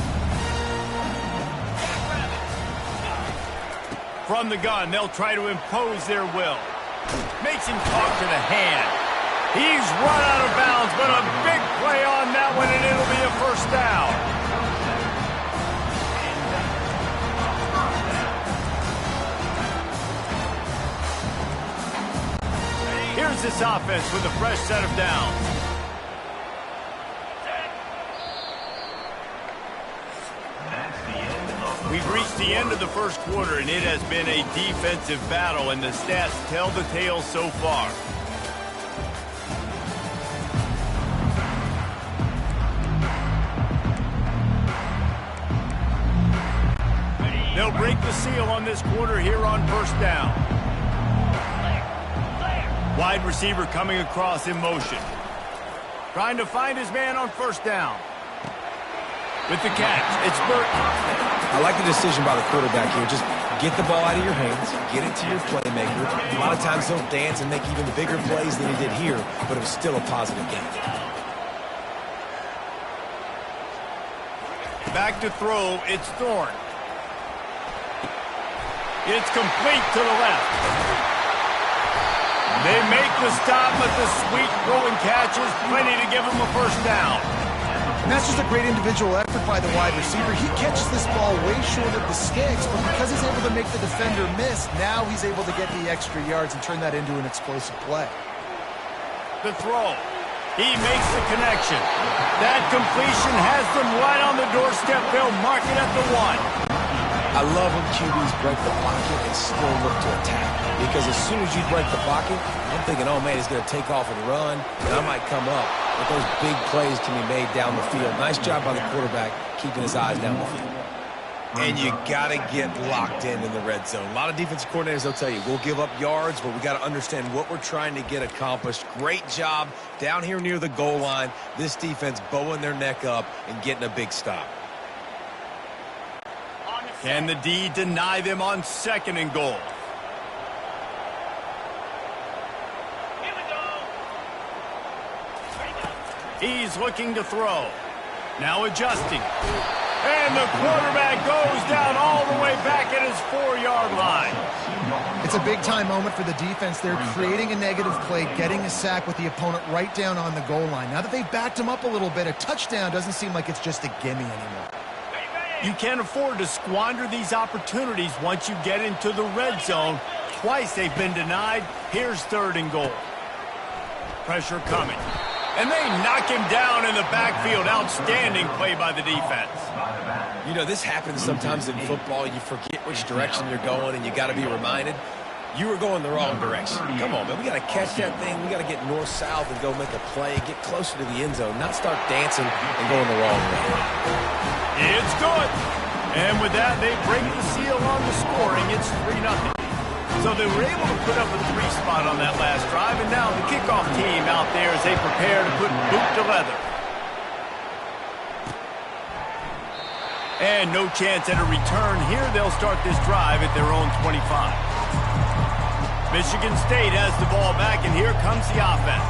From the gun, they'll try to impose their will. Makes him talk to the hand. He's run out of bounds, but a big play on that one, and it'll be a first down. Here's this offense with a fresh set of downs. We've reached the end of the first quarter, and it has been a defensive battle, and the stats tell the tale so far. They'll break the seal on this quarter here on first down. Wide receiver coming across in motion. Trying to find his man on first down. With the catch, it's Burton. I like the decision by the quarterback here. Just get the ball out of your hands, get it to your playmaker. A lot of times he'll dance and make even bigger plays than he did here, but it was still a positive game. Back to throw, it's Thorne. It's complete to the left. They make the stop, but the sweet throwing catch is plenty to give him a first down. And that's just a great individual effort by the wide receiver. He catches this ball way short of the sticks, but because he's able to make the defender miss, now he's able to get the extra yards and turn that into an explosive play. The throw. He makes the connection. That completion has them right on the doorstep. They'll mark it at the 1. I love when QBs break the pocket and still look to attack. Because as soon as you break the pocket, I'm thinking, oh man, he's going to take off and run, and I might come up. But those big plays can be made down the field. Nice job by the quarterback keeping his eyes down the field. And you got to get locked in the red zone. A lot of defensive coordinators, they'll tell you, we'll give up yards, but we got to understand what we're trying to get accomplished. Great job down here near the goal line. This defense bowing their neck up and getting a big stop. Can the D deny them on 2nd and goal? He's looking to throw. Now adjusting. And the quarterback goes down all the way back at his 4-yard line. It's a big-time moment for the defense. They're creating a negative play, getting a sack with the opponent right down on the goal line. Now that they've backed him up a little bit, a touchdown doesn't seem like it's just a gimme anymore. You can't afford to squander these opportunities once you get into the red zone. Twice they've been denied. Here's 3rd and goal. Pressure coming. And they knock him down in the backfield. Outstanding play by the defense. You know, this happens sometimes in football. You forget which direction you're going, and you got to be reminded. You were going the wrong direction. Come on, man. We got to catch that thing. We got to get north-south and go make a play, get closer to the end zone, not start dancing and going the wrong way. It's good. And with that, they break the seal on the scoring. It's 3-0. So they were able to put up a 3 spot on that last drive, and now the kickoff team out there as they prepare to put boot to leather. And no chance at a return here. They'll start this drive at their own 25. Michigan State has the ball back, and here comes the offense.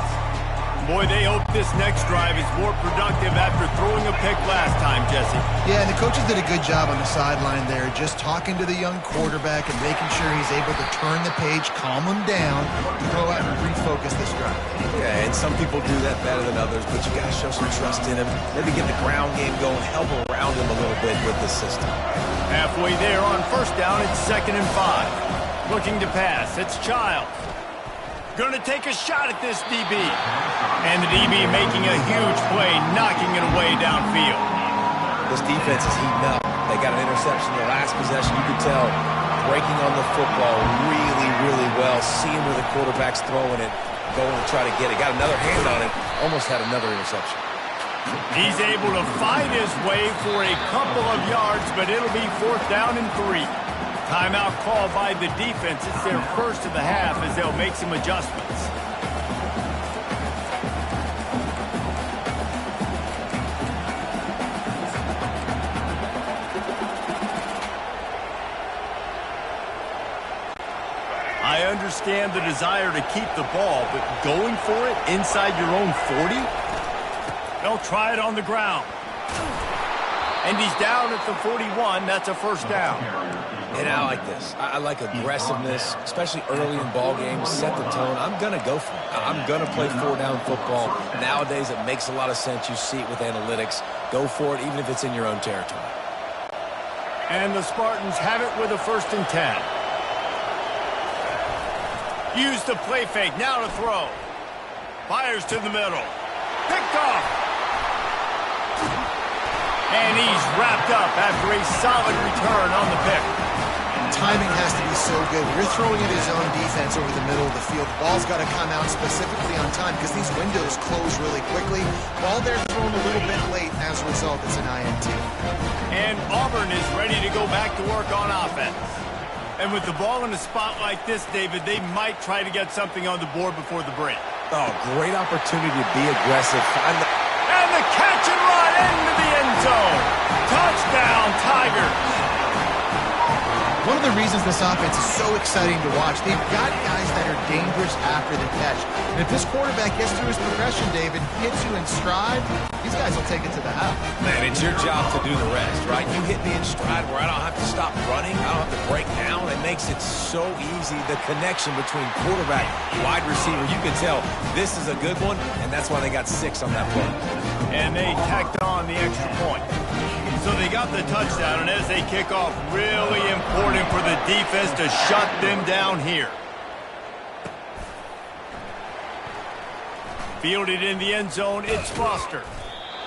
Boy, they hope this next drive is more productive after throwing a pick last time, Jesse. Yeah, and the coaches did a good job on the sideline there, just talking to the young quarterback and making sure he's able to turn the page, calm him down, and go out and refocus this drive. Yeah, and some people do that better than others, but you got to show some trust in him. Maybe get the ground game going, help around him a little bit with the system. Halfway there on first down, it's 2nd and 5. Looking to pass, it's Childs. Gonna take a shot at this DB. And the DB making a huge play, knocking it away downfield. This defense is heating up. They got an interception in the last possession. You can tell breaking on the football really, really well. Seeing where the quarterback's throwing it, going to try to get it. Got another hand on it. Almost had another interception. He's able to fight his way for a couple of yards, but it'll be 4th down and 3. Timeout called by the defense. It's their first of the half as they'll make some adjustments. I understand the desire to keep the ball, but going for it inside your own 40? They'll try it on the ground. And he's down at the 41. That's a first down. And I like this. I like aggressiveness, especially early in ball games. Set the tone. I'm going to go for it. I'm going to play 4-down football. Nowadays, it makes a lot of sense. You see it with analytics. Go for it, even if it's in your own territory. And the Spartans have it with a 1st and 10. Use the play fake. Now to throw. Fires to the middle. Picked off. And he's wrapped up after a solid return on the pick. Timing has to be so good. You're throwing at his own defense over the middle of the field. The ball's got to come out specifically on time because these windows close really quickly. Ball there thrown a little bit late. As a result, it's an INT. And Auburn is ready to go back to work on offense. And with the ball in a spot like this, David, they might try to get something on the board before the break. Oh, great opportunity to be aggressive. And the catch and run into the end zone. Touchdown, Tigers. One of the reasons this offense is so exciting to watch, they've got guys that are dangerous after the catch. And if this quarterback gets through his progression, David, hits you in stride, these guys will take it to the house. Man, it's your job to do the rest, right? You hit me in stride where I don't have to stop running. I don't have to break down. It makes it so easy. The connection between quarterback, wide receiver, you can tell this is a good one, and that's why they got 6 on that play. And they tacked on the extra point. So they got the touchdown, and as they kick off, really important for the defense to shut them down here. Fielded in the end zone, it's Foster.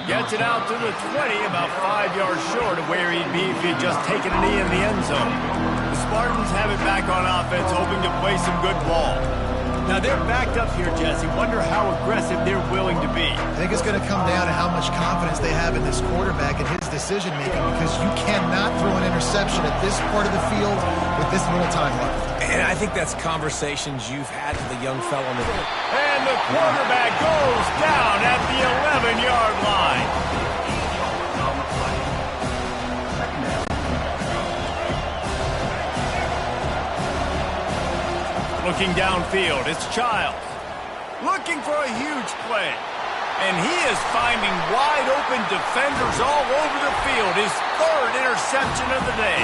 Gets it out to the 20, about 5 yards short of where he'd be if he'd just taken a knee in the end zone. The Spartans have it back on offense, hoping to play some good ball. Now they're backed up here, Jesse. Wonder how aggressive they're willing to be. I think it's going to come down to how much confidence they have in this quarterback and his decision-making, because you cannot throw an interception at this part of the field with this little time left. And I think that's conversations you've had with the young fellow on the field. And the quarterback goes down at the 11-yard line. Looking downfield, it's Childs. Looking for a huge play. And he is finding wide-open defenders all over the field. His 3rd interception of the day.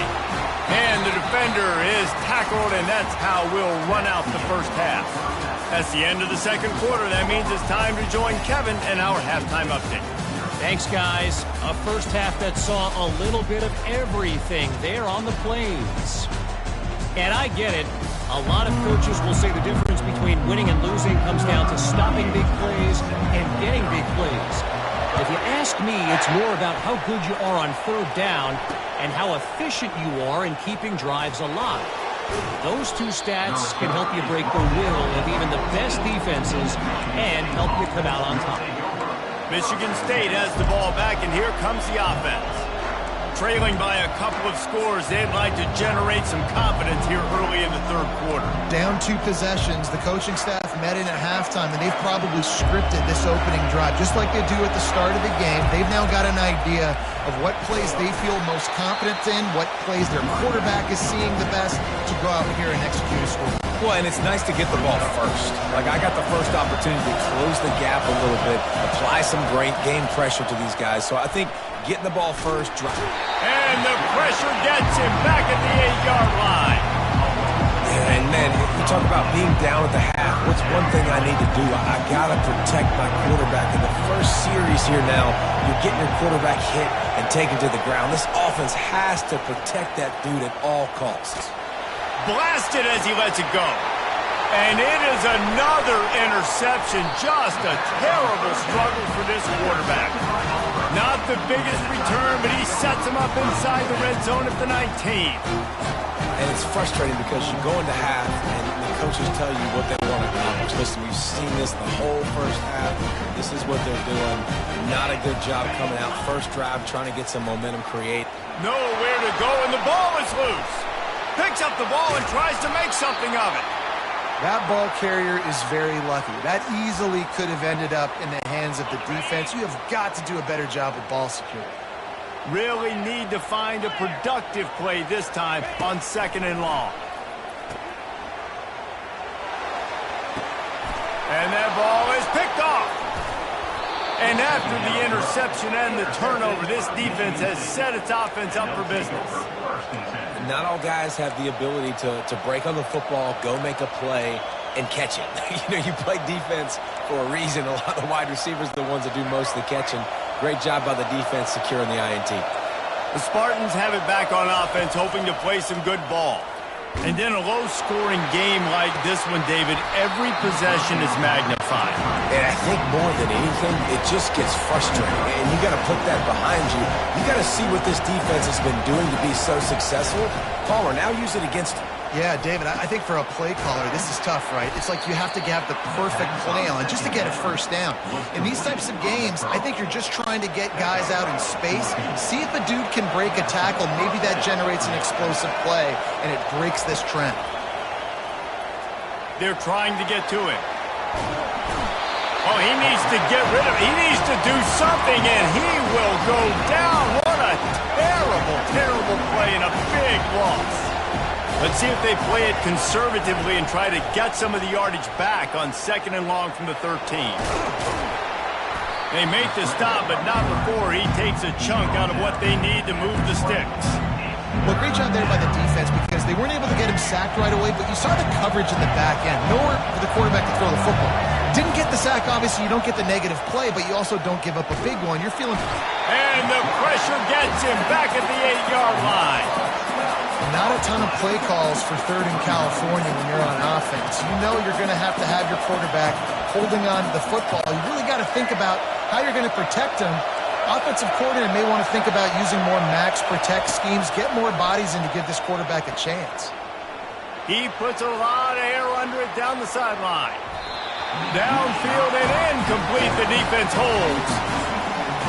And the defender is tackled, and that's how we'll run out the first half. That's the end of the 2nd quarter. That means it's time to join Kevin and our halftime update. Thanks, guys. A first half that saw a little bit of everything there on the plains. And I get it. A lot of coaches will say the difference between winning and losing comes down to stopping big plays and getting big plays. But if you ask me, it's more about how good you are on 3rd down and how efficient you are in keeping drives alive. Those 2 stats can help you break the will of even the best defenses and help you come out on top. Michigan State has the ball back, and here comes the offense. Trailing by a couple of scores, they'd like to generate some confidence here early in the 3rd quarter. Down 2 possessions, the coaching staff met in at halftime, and they've probably scripted this opening drive. Just like they do at the start of the game, they've now got an idea of what plays they feel most confident in, what plays their quarterback is seeing the best to go out here and execute a score. Well, and it's nice to get the ball first. Like, I got the first opportunity to close the gap a little bit, apply some great game pressure to these guys. So I think getting the ball first, drive. And the pressure gets him back at the 8-yard line. Yeah, and man, you talk about being down at the half. What's one thing I need to do? I got to protect my quarterback. In the first series here now, you're getting your quarterback hit and taken to the ground. This offense has to protect that dude at all costs. Blasted as he lets it go. And it is another interception. Just a terrible struggle for this quarterback. Not the biggest return, but he sets him up inside the red zone at the 19. And it's frustrating because you go into half and the coaches tell you what they want to accomplish. Listen, we've seen this the whole first half. This is what they're doing. Not a good job coming out first drive, trying to get some momentum create. Nowhere to go, and the ball is loose. Picks up the ball and tries to make something of it. That ball carrier is very lucky. That easily could have ended up in the hands of the defense. You have got to do a better job with ball security. Really need to find a productive play this time on 2nd and long. And that ball is picked off. And after the interception and the turnover, this defense has set its offense up for business. Not all guys have the ability to break on the football, go make a play, and catch it. You know, you play defense for a reason. A lot of the wide receivers are the ones that do most of the catching. Great job by the defense securing the INT. The Spartans have it back on offense, hoping to play some good ball. And in a low-scoring game like this one, David, every possession is magnified. And I think more than anything, it just gets frustrating. And you got to put that behind you. You got to see what this defense has been doing to be so successful. Palmer, now use it against them. Yeah, David, I think for a play caller, this is tough, right? It's like you have to have the perfect play on just to get a first down. In these types of games, I think you're just trying to get guys out in space, see if a dude can break a tackle. Maybe that generates an explosive play, and it breaks this trend. They're trying to get to him. Oh, he needs to get rid of it. He needs to do something, and he will go down. What a terrible, terrible play and a big loss. Let's see if they play it conservatively and try to get some of the yardage back on 2nd and long from the 13. They make the stop, but not before he takes a chunk out of what they need to move the sticks. Well, great job there by the defense because they weren't able to get him sacked right away, but you saw the coverage in the back end. Nowhere for the quarterback to throw the football. Didn't get the sack, obviously. You don't get the negative play, but you also don't give up a big one. You're feeling... And the pressure gets him back at the 8-yard line. Not a ton of play calls for 3rd and California when you're on offense. You know you're going to have your quarterback holding on to the football. You really got to think about how you're going to protect him. Offensive coordinator may want to think about using more max protect schemes, get more bodies in to give this quarterback a chance. He puts a lot of air under it down the sideline. Downfield and incomplete. The defense holds.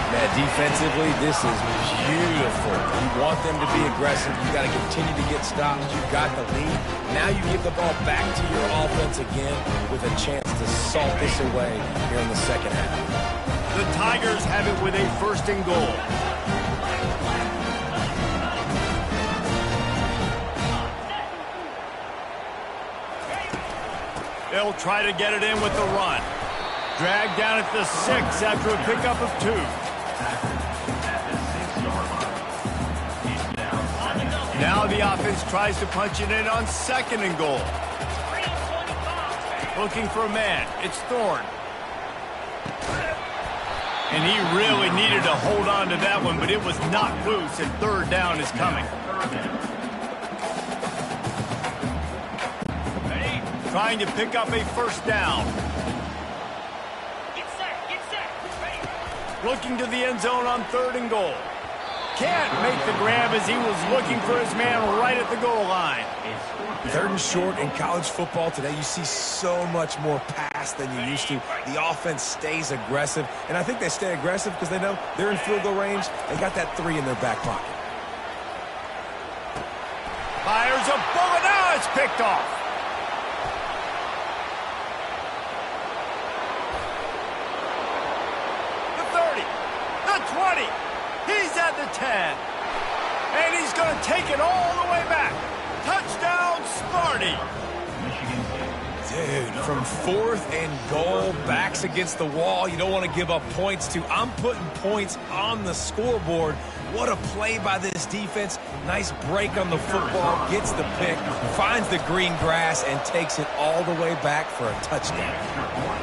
Man, defensively, this is beautiful. You want them to be aggressive. You got to continue to get stops. You've got the lead. Now you give the ball back to your offense again with a chance to salt this away here in the 2nd half. The Tigers have it with a 1st and goal. They'll try to get it in with the run. Dragged down at the 6 after a pickup of 2. Now the offense tries to punch it in on 2nd and goal. Looking for a man. It's Thorne. And he really needed to hold on to that one, but it was knocked loose, and 3rd down is coming. Trying to pick up a 1st down. Looking to the end zone on 3rd and goal. Can't make the grab as he was looking for his man right at the goal line. 3rd and short in college football today. You see so much more pass than you used to. The offense stays aggressive, and I think they stay aggressive because they know they're in field goal range. They got that 3 in their back pocket. Fires a bullet. Now it's picked off. The 30. The 20. He's at the 10. And he's going to take it all the way back. Touchdown, Sparty. Dude, from 4th and goal, backs against the wall, you don't want to give up points to. I'm putting points on the scoreboard. What a play by this defense. Nice break on the football, gets the pick, finds the green grass, and takes it all the way back for a touchdown.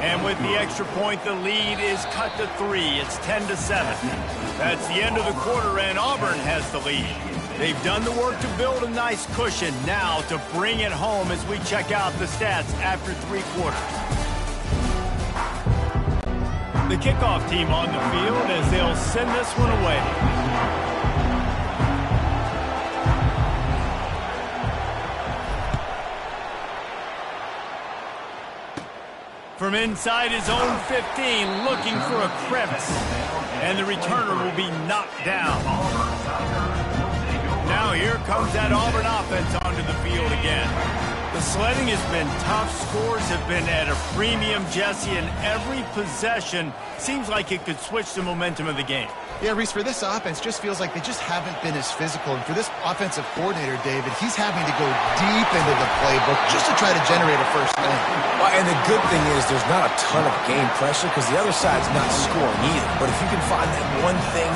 And with the extra point, the lead is cut to 3. It's 10-7. That's the end of the quarter, and Auburn has the lead. They've done the work to build a nice cushion. Now to bring it home as we check out the stats after 3 quarters. The kickoff team on the field as they'll send this one away. From inside his own 15, looking for a crevice. And the returner will be knocked down. Now here comes that Auburn offense onto the field again. The sledding has been tough. Scores have been at a premium, Jesse, and every possession seems like it could switch the momentum of the game. Yeah, Reese, for this offense, just feels like they just haven't been as physical. And for this offensive coordinator, David, he's having to go deep into the playbook just to try to generate a first down. Well, and the good thing is there's not a ton of game pressure because the other side's not scoring either. But if you can find that one thing,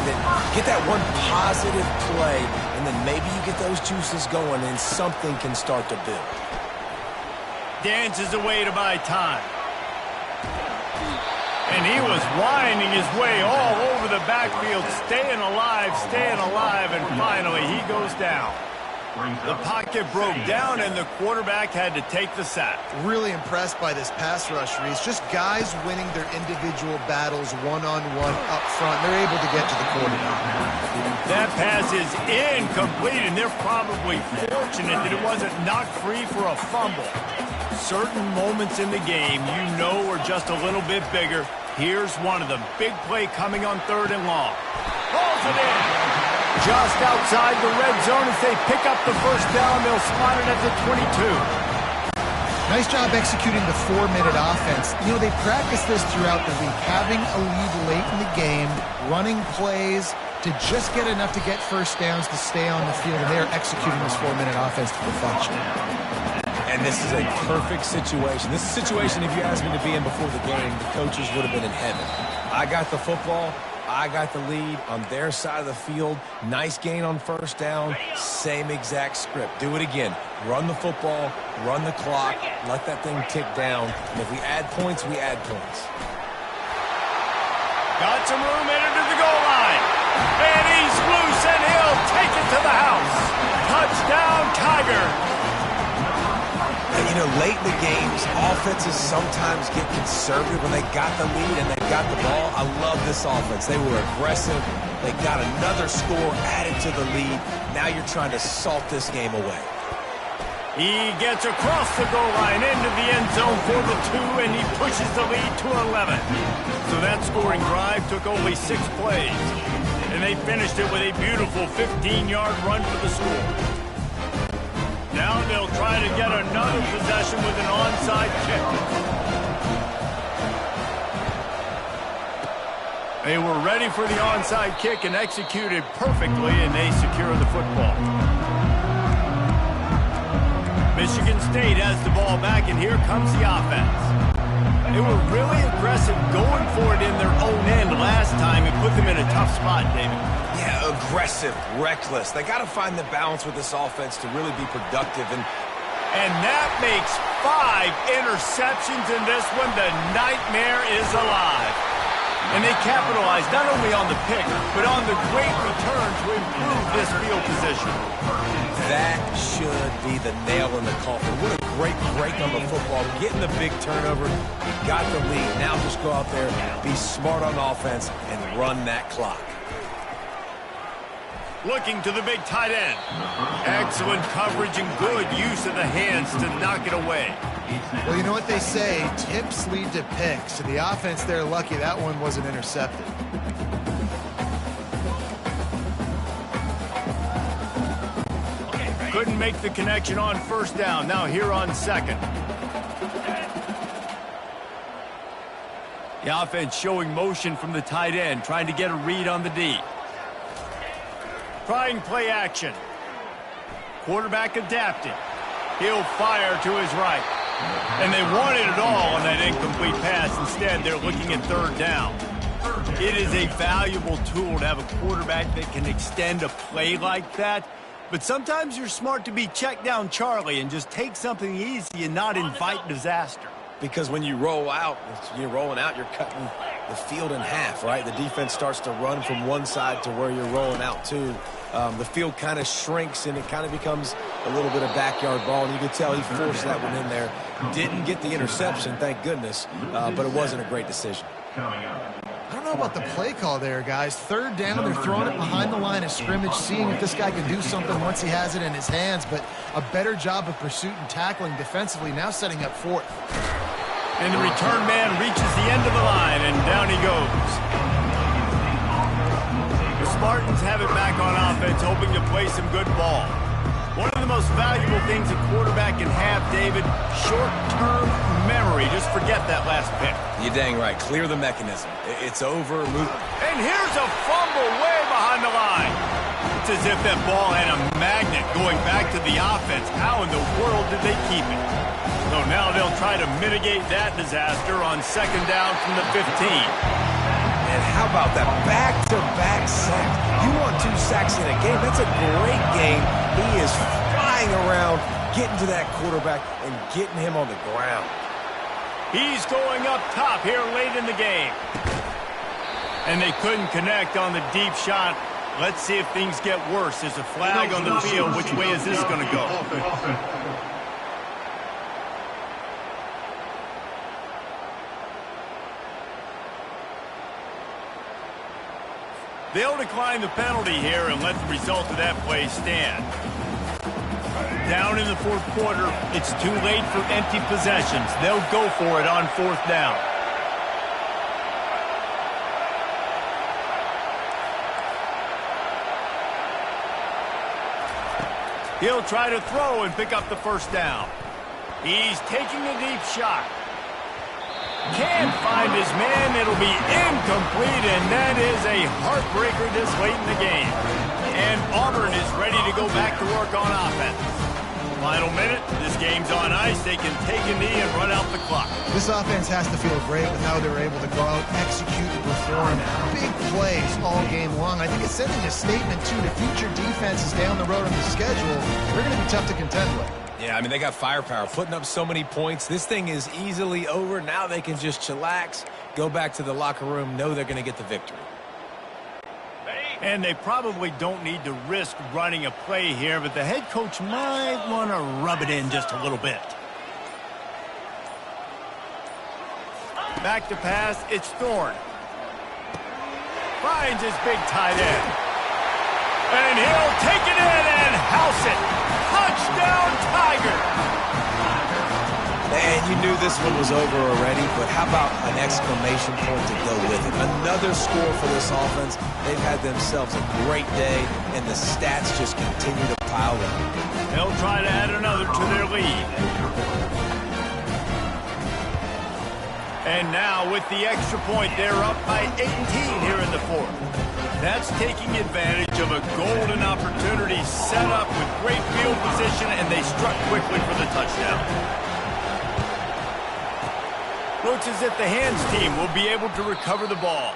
get that one positive play, and then maybe you get those juices going and something can start to build. Dances away to buy time. And he was winding his way all over the backfield, staying alive, and finally he goes down. The pocket broke down, and the quarterback had to take the sack. Really impressed by this pass rush, Reese. Just guys winning their individual battles one-on-one up front. They're able to get to the quarterback. That pass is incomplete, and they're probably fortunate that it wasn't knocked free for a fumble. Certain moments in the game you know are just a little bit bigger. Here's one of them. Big play coming on 3rd and long. Pulls it in. Just outside the red zone as they pick up the first down. They'll spot it at the 22. Nice job executing the 4-minute offense. You know, they practice this throughout the week, having a lead late in the game, running plays to just get enough to get first downs to stay on the field, and they're executing this 4-minute offense to perfection. And this is a perfect situation. This is a situation, if you asked me to be in before the game, the coaches would have been in heaven. I got the football. I got the lead on their side of the field. Nice gain on first down. Same exact script. Do it again. Run the football, run the clock, let that thing tick down. And if we add points, we add points. Got some room headed to the goal line. And he's loose, and he'll take it to the house. Touchdown, Tiger. You know, late in the games, offenses sometimes get conservative when they got the lead and they got the ball. I love this offense. They were aggressive. They got another score added to the lead. Now you're trying to salt this game away. He gets across the goal line into the end zone for the 2, and he pushes the lead to 11. So that scoring drive took only 6 plays. And they finished it with a beautiful 15-yard run for the score. Now they'll try to get another possession with an onside kick. They were ready for the onside kick and executed perfectly, and they secure the football. Michigan State has the ball back, and here comes the offense. They were really aggressive going for it in their own end last time and put them in a tough spot, David. Yeah, aggressive, reckless. They got to find the balance with this offense to really be productive. And that makes 5 interceptions in this one. The nightmare is alive. And they capitalized not only on the pick, but on the great return to improve this field position. That should be the nail in the coffin. What a great break on the football. Getting the big turnover. You got the lead. Now just go out there, be smart on offense, and run that clock. Looking to the big tight end. Excellent coverage and good use of the hands to knock it away. Well, you know what they say, tips lead to picks. So the offense, they're lucky that one wasn't intercepted. Couldn't make the connection on first down. Now here on second. The offense showing motion from the tight end, trying to get a read on the D. Trying play action. Quarterback adapting. He'll fire to his right. And they wanted it all on that incomplete pass. Instead, they're looking at third down. It is a valuable tool to have a quarterback that can extend a play like that. But sometimes you're smart to be check down Charlie and just take something easy and not invite disaster. Because when you roll out, you're rolling out, you're cutting the field in half, right? The defense starts to run from one side to where you're rolling out to. The field kind of shrinks, and it kind of becomes a little bit of backyard ball. And you can tell he forced that one in there. Didn't get the interception, thank goodness, but it wasn't a great decision. I don't know about the play call there, guys. Third down, they're throwing it behind the line of scrimmage, seeing if this guy can do something once he has it in his hands, but a better job of pursuit and tackling defensively, now setting up fourth. And the return man reaches the end of the line, and down he goes. The Spartans have it back on offense, hoping to play some good ball. One of the most valuable things a quarterback can have, David, short-term memory. Just forget that last pick. You're dang right. Clear the mechanism. It's over. Move. And here's a fumble way behind the line. It's as if that ball had a magnet going back to the offense. How in the world did they keep it? So now they'll try to mitigate that disaster on second down from the 15. And how about that back-to-back sack? You want 2 sacks in a game? That's a great game. He is flying around, getting to that quarterback and getting him on the ground. He's going up top here late in the game. And they couldn't connect on the deep shot. Let's see if things get worse. There's a flag on the field. Which way is this going to go? They'll decline the penalty here and let the result of that play stand. Down in the fourth quarter, it's too late for empty possessions. They'll go for it on fourth down. He'll try to throw and pick up the first down. He's taking a deep shot. Can't find his man. It'll be incomplete, and that is a heartbreaker this late in the game. And Auburn is ready to go back to work on offense. Final minute. This game's on ice. They can take a knee and run out the clock. This offense has to feel great with how they're able to go out, execute, and perform big plays all game long. I think it's sending a statement, too, to future defenses down the road on the schedule. They're going to be tough to contend with. Yeah, I mean, they got firepower, putting up so many points. This thing is easily over. Now they can just chillax, go back to the locker room, know they're going to get the victory. And they probably don't need to risk running a play here, but the head coach might want to rub it in just a little bit. Back to pass, it's Thorne. Finds his big tight end. And he'll take it in and house it. Touchdown, Tiger! And you knew this one was over already, but how about an exclamation point to go with it? Another score for this offense. They've had themselves a great day, and the stats just continue to pile up. They'll try to add another to their lead. And now with the extra point, they're up by 18 here in the fourth. That's taking advantage of a golden opportunity set up with great field position, and they struck quickly for the touchdown. Looks as if the hands team will be able to recover the ball.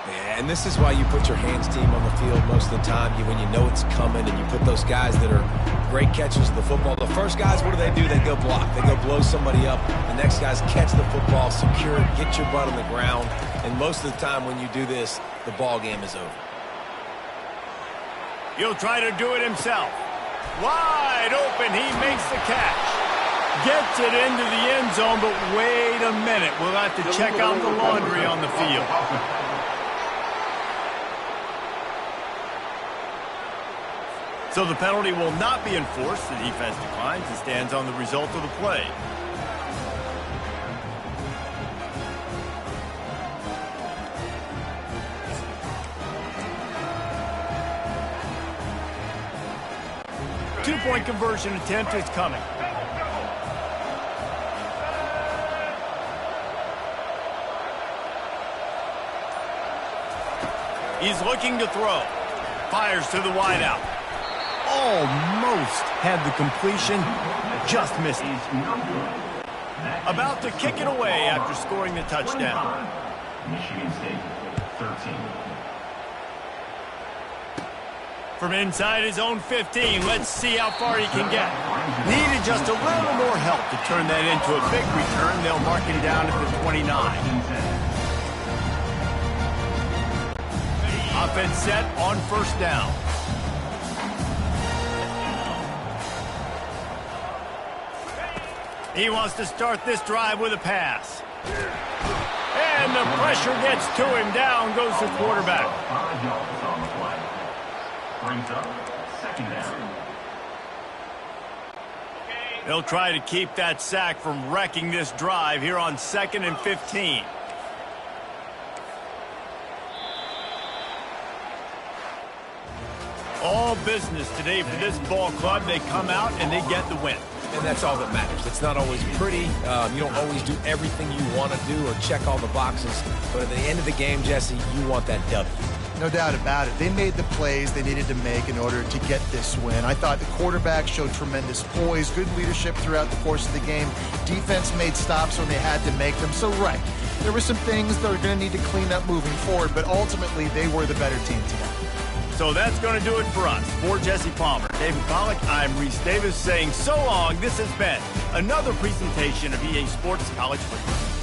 Yeah, and this is why you put your hands team on the field most of the time, when you know it's coming, and you put those guys that are great catchers of the football. The first guys, what do? They go block. They go blow somebody up. The next guys catch the football, secure it, get your butt on the ground. And most of the time when you do this, the ball game is over. He'll try to do it himself. Wide open, he makes the catch. Gets it into the end zone, but wait a minute. We'll have to check out the laundry on the field. So the penalty will not be enforced. The defense declines and stands on the result of the play. Two-point conversion attempt is coming. He's looking to throw. Fires to the wideout. Almost had the completion. Just missed it. About to kick it away after scoring the touchdown. Michigan State, 13. From inside his own 15, let's see how far he can get. Needed just a little more help to turn that into a big return. They'll mark him down at the 29. Offense set on first down. He wants to start this drive with a pass. And the pressure gets to him. Down goes the quarterback. 5 yards on the play. Brings up second down. They'll try to keep that sack from wrecking this drive here on 2nd and 15. All business today for this ball club. They come out and they get the win. And that's all that matters. It's not always pretty. You don't always do everything you want to do or check all the boxes. But at the end of the game, Jesse, you want that W. No doubt about it. They made the plays they needed to make in order to get this win. I thought the quarterback showed tremendous poise, good leadership throughout the course of the game. Defense made stops when they had to make them. So, right, there were some things that are going to need to clean up moving forward, but ultimately they were the better team today. So that's going to do it for us. For Jesse Palmer, David Baaack, I'm Reese Davis saying so long. This has been another presentation of EA Sports College Football.